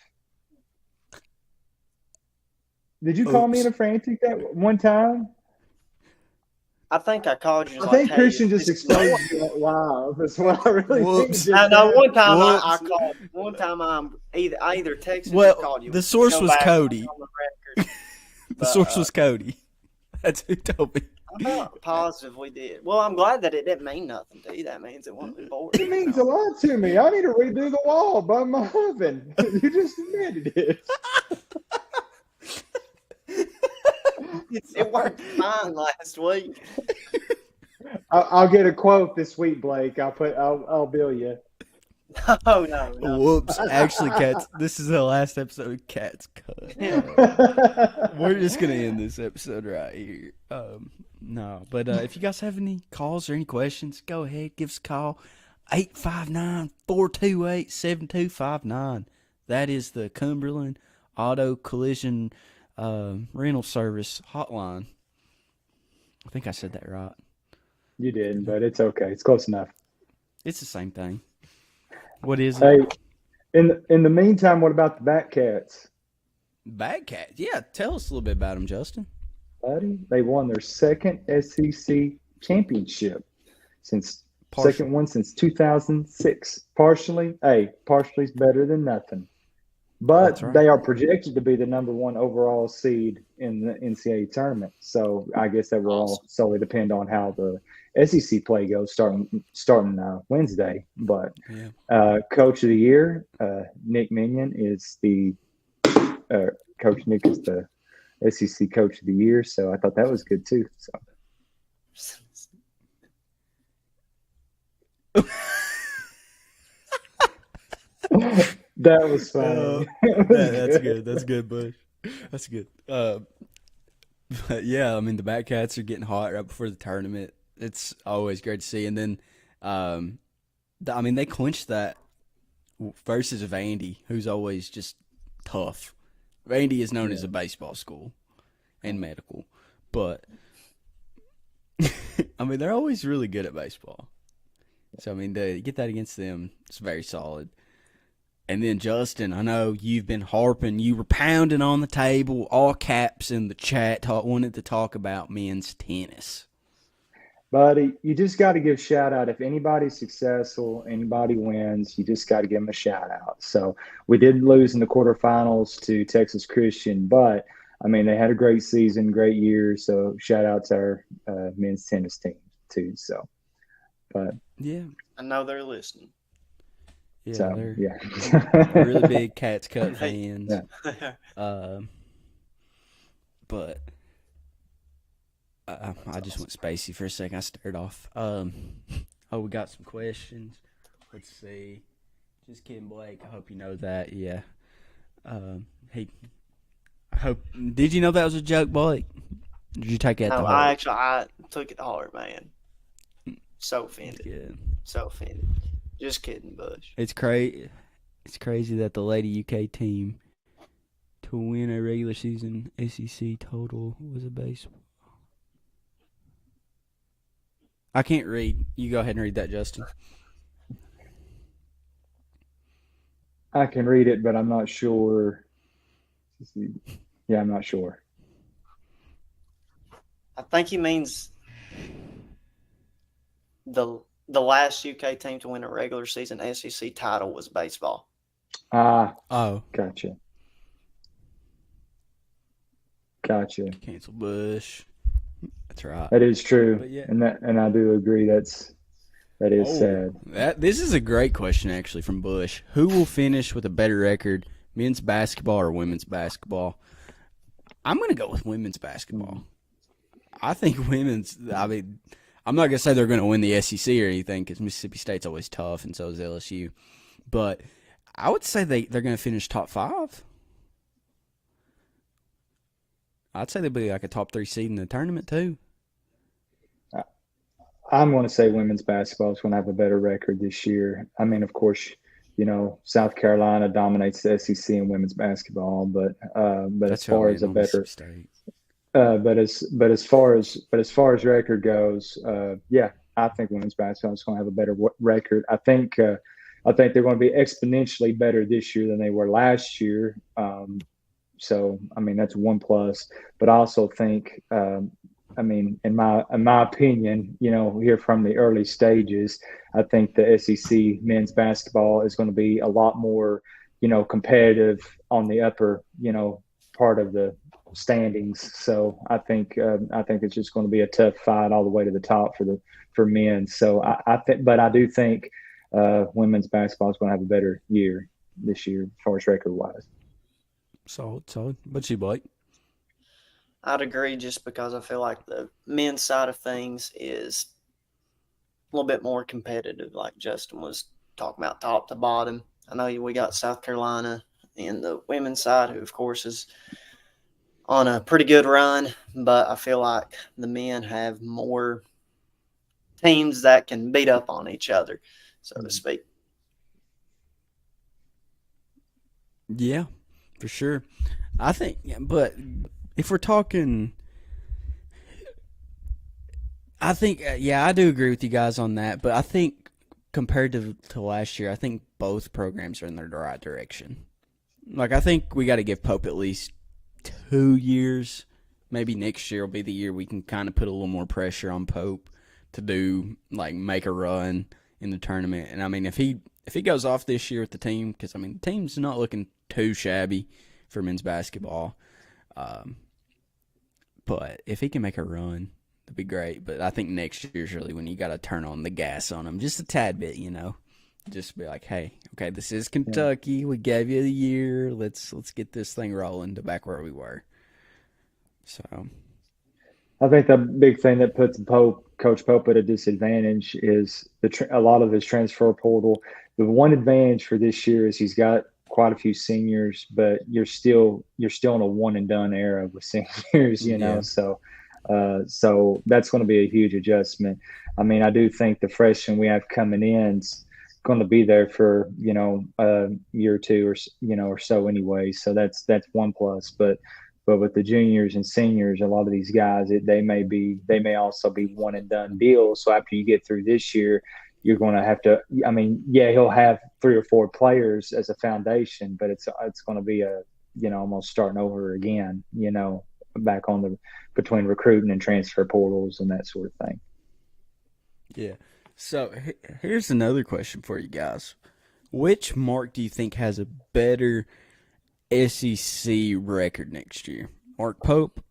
Did you call me in a frantic that one time? I think I called you. I like, think hey, Christian is just this- exposed you live. That's what I really Whoops. think. I know. One time I Whoops. called. One time I either texted or Well, called you. the source Go was back Cody. on the record. The But, source was Cody. That's who told me. I'm not positive we did. Well, I'm glad that it didn't mean nothing to you. That means it wasn't important. It means a lot to me. I need to redo the wall by my oven. You just admitted it. It worked fine last week. I'll get a quote this week, Blake. I'll bill you. No. Whoops. Actually, Cats, this is the last episode of Cats Cut. We're just going to end this episode right here. No, but if you guys have any calls or any questions, go ahead, give us a call. 859-428-7259. That is the Cumberland Auto Collision rental service hotline. I think I said that right. You did, but it's okay. It's close enough. It's the same thing. What is Hey, it? in the meantime, what about the Bat Cats? Bad Cat. Yeah, tell us a little bit about them, Justin. Buddy, they won their second SEC championship since Partial. second one since 2006. Partially is better than nothing. But That's right. they are projected to be the number one overall seed in the NCAA tournament. So I guess that will all solely depend on how the SEC play goes starting Wednesday. But Yeah. Coach of the Year, Nick Minion is the Coach Nick is the SEC Coach of the Year. So I thought that was good too. So that was funny. That's good. That's good, Bush. That's good. But yeah, I mean the Bat Cats are getting hot right before the tournament. It's always great to see. And then, I mean they clinched that versus Vandy, who's always just tough. Vandy is known as a baseball school and medical, but I mean they're always really good at baseball. So I mean to get that against them, it's very solid. And then Justin, I know you've been harping, you were pounding on the table, all caps in the chat, wanted to talk about men's tennis. Buddy, you just got to give shout out. If anybody's successful, anybody wins, you just got to give them a shout out. So we did lose in the quarterfinals to Texas Christian, but I mean, they had a great season, great year. So shout out to our men's tennis team too. So, but Yeah. I know they're listening. Yeah, so, they're yeah. really big Cats Cut fans. Yeah. But I just went spacey for a second. I stared off. We got some questions. Let's see. Just kidding, Blake. I hope you know that. Yeah. Hey, I hope. Did you know that was a joke, Blake? Did you take it at No, the I heart? took it hard, man. So offended. Good. So offended. Just kidding, Bush. It's crazy. It's crazy that the Lady UK team to win a regular season SEC total was a baseball. I can't read. You go ahead and read that, Justin. I can read it, but I'm not sure. Yeah, I'm not sure. I think he means the last UK team to win a regular season SEC title was baseball. Ah, Oh, gotcha. cancel Bush. That's right. That is true, But yeah. and I do agree. That is sad. This is a great question, actually, from Bush. Who will finish with a better record, men's basketball or women's basketball? I'm going to go with women's basketball. I think women's. I mean, I'm not going to say they're going to win the SEC or anything because Mississippi State's always tough, and so is LSU. But I would say they're going to finish top 5. I'd say they'll be like a top 3 seed in the tournament too. I'm going to say women's basketball is going to have a better record this year. I mean, of course, South Carolina dominates the SEC in women's basketball, but as far as a better, but as far as record goes, yeah, I think women's basketball is going to have a better record. I think they're going to be exponentially better this year than they were last year. So, I mean, that's one plus. But I also think, I mean, in my opinion, here from the early stages, I think the SEC men's basketball is going to be a lot more, competitive on the upper, part of the standings. So I think it's just going to be a tough fight all the way to the top for men. So but I do think women's basketball is going to have a better year this year as far as record wise. Solid. But you, Blake? I'd agree just because I feel like the men's side of things is a little bit more competitive, like Justin was talking about top to bottom. I know we got South Carolina and the women's side, who, of course, is on a pretty good run, but I feel like the men have more teams that can beat up on each other, so to speak. Yeah, for sure. I think, but if we're talking, I think, I do agree with you guys on that. But I think compared to last year, I think both programs are in the right direction. Like, I think we got to give Pope at least 2 years. Maybe next year will be the year we can kind of put a little more pressure on Pope to make a run in the tournament. And I mean, if he goes off this year with the team, because I mean, the team's not looking too shabby for men's basketball. But if he can make a run, that'd be great. But I think next year's really when you got to turn on the gas on him just a tad bit, Just be like, hey, okay, this is Kentucky. Yeah. We gave you the year. Let's get this thing rolling to back where we were. So, I think the big thing that puts Coach Pope at a disadvantage is a lot of his transfer portal. The one advantage for this year is he's got quite a few seniors, but you're still in a one and done era with seniors, Yeah. So that's going to be a huge adjustment. I mean, I do think the freshmen we have coming in is going to be there for a year or two or so anyway. So that's one plus. But with the juniors and seniors, a lot of these guys they may also be one and done deals. So after you get through this year, you're going to have to. I mean, yeah, he'll have 3 or 4 players as a foundation, but it's going to be almost starting over again. Back on between recruiting and transfer portals and that sort of thing. Yeah. So here's another question for you guys. Which Mark do you think has a better SEC record next year? Mark Pope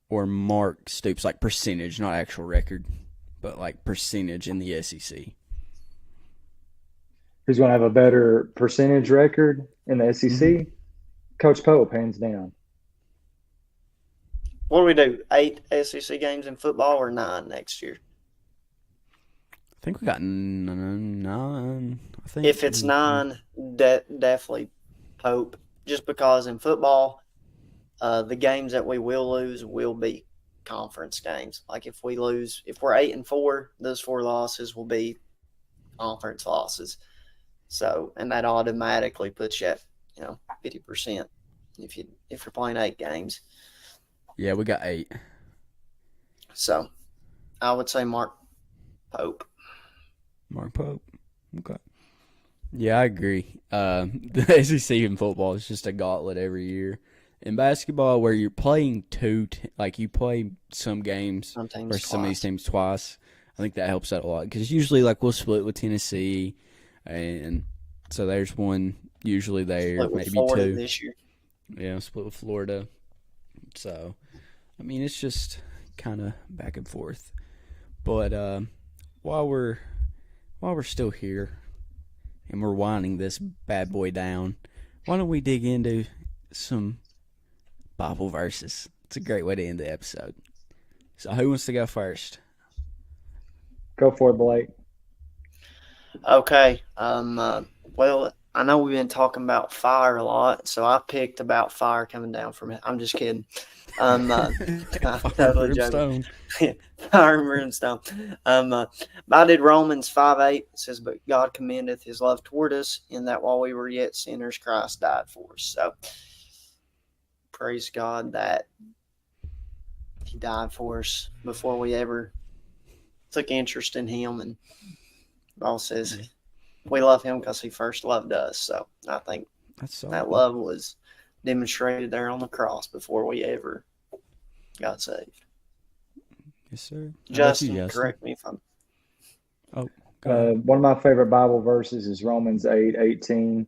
or Mark Stoops? Like percentage, not actual record, but like percentage in the SEC. Who's going to have a better percentage record in the SEC? Mm-hmm. Coach Pope, hands down. What do we do? 8 SEC games in football or 9 next year? I think we got 9. I think if it's 9, definitely Pope. Just because in football, the games that we will lose will be conference games. Like if we're 8-4, those 4 losses will be conference losses. So, and that automatically puts you at 50% if you're playing 8 games. Yeah, we got 8. So, I would say Mark Pope. Mark Pope. Okay. Yeah, I agree. The SEC in football is just a gauntlet every year. In basketball, where you're playing you play some games Some teams versus some of these twice. teams twice, I think that helps out a lot. Because usually, like, we'll split with Tennessee, and so there's one usually there, Split with maybe Florida 2. this year. Yeah, split with Florida. So, I mean, it's just kind of back and forth. But while we're still here and we're winding this bad boy down, why don't we dig into some Bible verses? It's a great way to end the episode. So, who wants to go first? Go for it, Blake. Okay. Well, I know we've been talking about fire a lot, so I picked about fire coming down from it. I'm just kidding. I'm totally joking. Fire and brimstone. I did Romans 5:8. It says, "But God commendeth his love toward us, in that while we were yet sinners, Christ died for us." So praise God that he died for us before we ever took interest in him. And Paul says we love him because he first loved us. So I think that love was demonstrated there on the cross before we ever got saved. Yes, sir. Justin, correct me if I'm. One of my favorite Bible verses is Romans 8:18.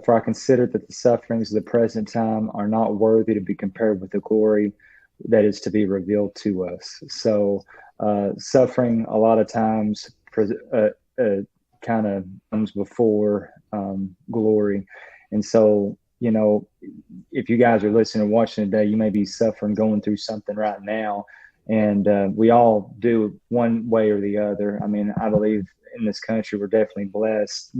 For I consider that the sufferings of the present time are not worthy to be compared with the glory that is to be revealed to us. So suffering a lot of times kind of comes before glory. And so, if you guys are listening and watching today, you may be suffering, going through something right now. And we all do one way or the other. I mean, I believe in this country, we're definitely blessed,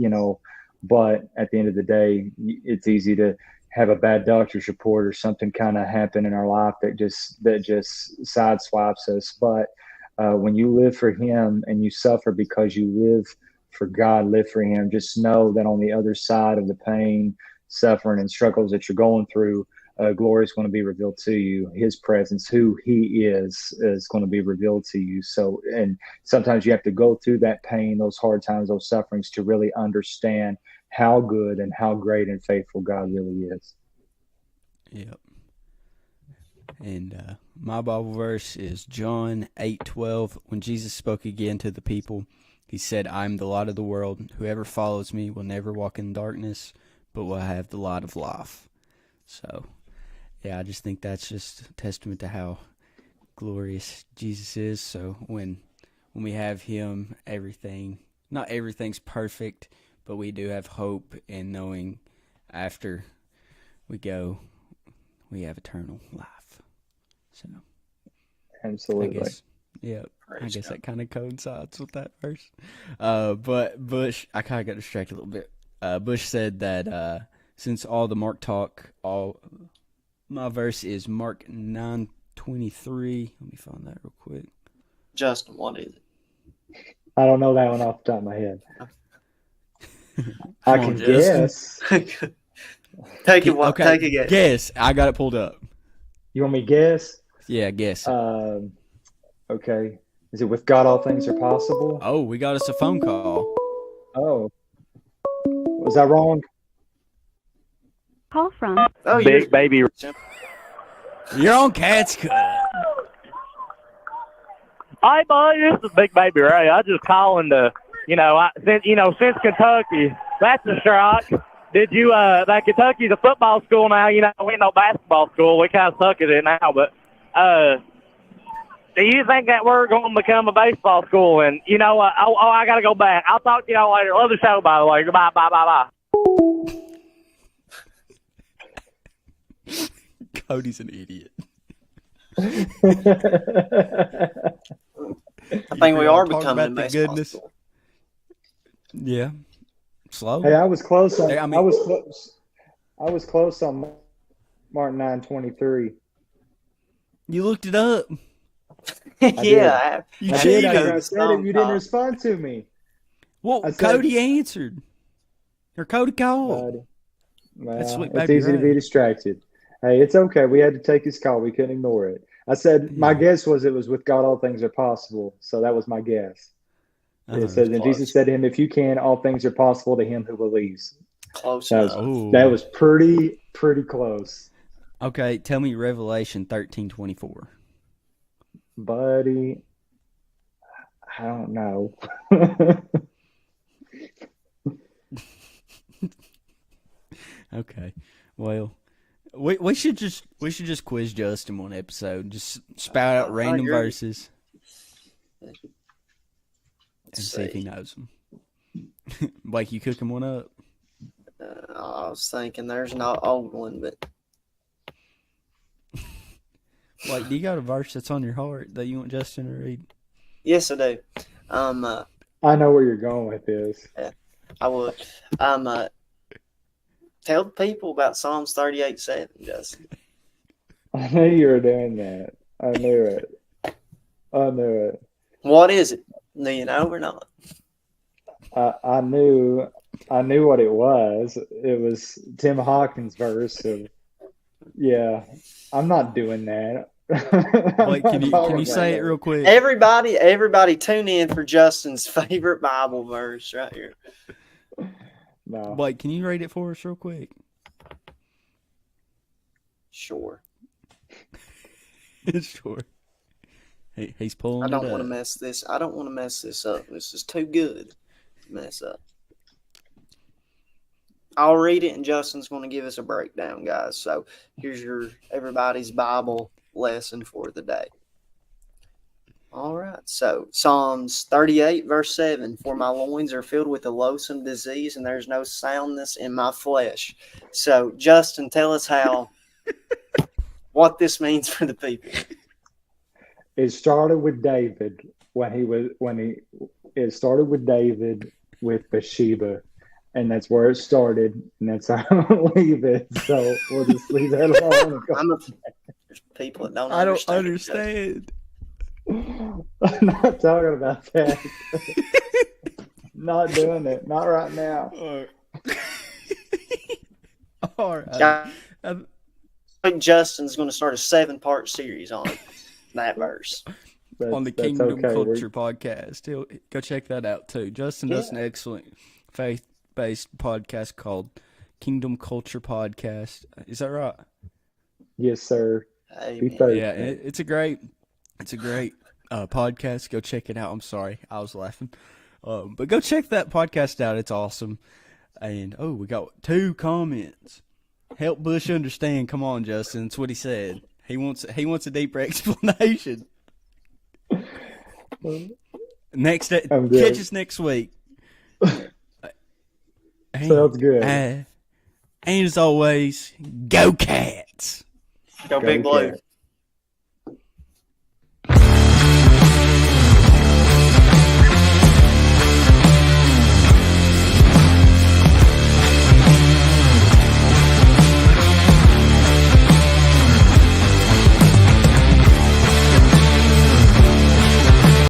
but at the end of the day, it's easy to have a bad doctor's report or something kind of happen in our life that just sideswipes us. But when you live for him and you suffer because you live for God, live for him, just know that on the other side of the pain, suffering, and struggles that you're going through, glory is going to be revealed to you. His presence, who he is going to be revealed to you. So, and sometimes you have to go through that pain, those hard times, those sufferings to really understand how good and how great and faithful God really is. Yep. And my Bible verse is John 8:12. When Jesus spoke again to the people, he said, "I am the light of the world. Whoever follows me will never walk in darkness, but will have the light of life." So, yeah, I just think that's just a testament to how glorious Jesus is. So when we have him, not everything's perfect, but we do have hope in knowing after we go, we have eternal life. So, absolutely. I guess that kind of coincides with that verse. But Bush, I kind of got distracted a little bit. Bush said that since all the Mark talk, my verse is Mark 9:23. Let me find that real quick. Justin, what is it? I don't know that one off the top of my head. I can guess. Take a guess. Guess. I got it pulled up. You want me to guess? Yeah, guess. Okay. Is it with God all things are possible? Oh, we got us a phone call. Oh. Was that wrong? Call from Big Baby. You're on Cat's Cut. Hi, buddy. This is Big Baby Ray. I just calling to, since Kentucky, that's a shock. Did you, that Kentucky's a football school now, we ain't no basketball school. We kind of suck at it now, but, do you think that we're going to become a baseball school? And, I got to go back. I'll talk to y'all later. Love the show, by the way. Goodbye, bye. Cody's an idiot. I think we are becoming a baseball school. Yeah. Slow. Hey, I was close on. I was close on Mark 9:23. You looked it up. Yeah, You I cheated. did. I said it. You didn't respond to me. Well, I said- Cody answered. Or Cody called. Buddy. Well, That's sweet it's baby easy to Ray. be distracted. Hey, it's okay. We had to take his call. We couldn't ignore it. I said my Yeah. guess was it was with God all things are possible. So that was my guess. Uh-huh. It says, and close. Jesus said to him, "If you can, all things are possible to him who believes." Close That was, enough. Ooh. that was pretty close, Okay, tell me Revelation 13:24. buddy. I don't know. Okay. Well, we should just quiz Justin one episode. Just spout out I random agree. verses and Let's see if he see. knows them. Blake, you cooking one up? I was thinking there's no old one, but Blake, do you got a verse that's on your heart that you want Justin to read? yes, I do. I know where you're going with this. I would. Tell the people about Psalms 38:7, Justin. I knew you were doing that. I knew it. I knew it. What is it? Do you know or not? I knew what it was. It was Tim Hawkins' verse of, yeah. I'm not doing that. Blake, can you say it real quick? Everybody tune in for Justin's favorite Bible verse right here. No. Blake, can you read it for us real quick? Sure. Sure. He's pulling I it don't up. want to mess this. I don't want to mess this up. This is too good to mess up. I'll read it, and Justin's going to give us a breakdown, guys. So here's your everybody's Bible lesson for the day. All right. So Psalms 38, verse 7, "For my loins are filled with a loathsome disease, and there's no soundness in my flesh." So Justin, tell us what this means for the people. It started with David it started with David with Bathsheba, and that's where it started, and that's how I'll leave it. So we'll just leave that alone. and go. There's people that don't I don't understand. understand. I'm not talking about that. Not doing it. Not right now. All right. I think Justin's going to start a 7-part series on that verse. On the That's Kingdom okay. Culture podcast. Go check that out too. Justin does an excellent faith-based podcast called Kingdom Culture Podcast. Is that right? Yes, sir. Amen. Be faithful. Yeah, it's a great podcast. Go check it out. I'm sorry, I was laughing, but go check that podcast out. It's awesome. And we got 2 comments. Help Bush understand. Come on, Justin. That's what he said. He wants a deeper explanation. Catch I'm good. us next week. Sounds good. And as always, go Cats. Go Big Go Blue. Cats.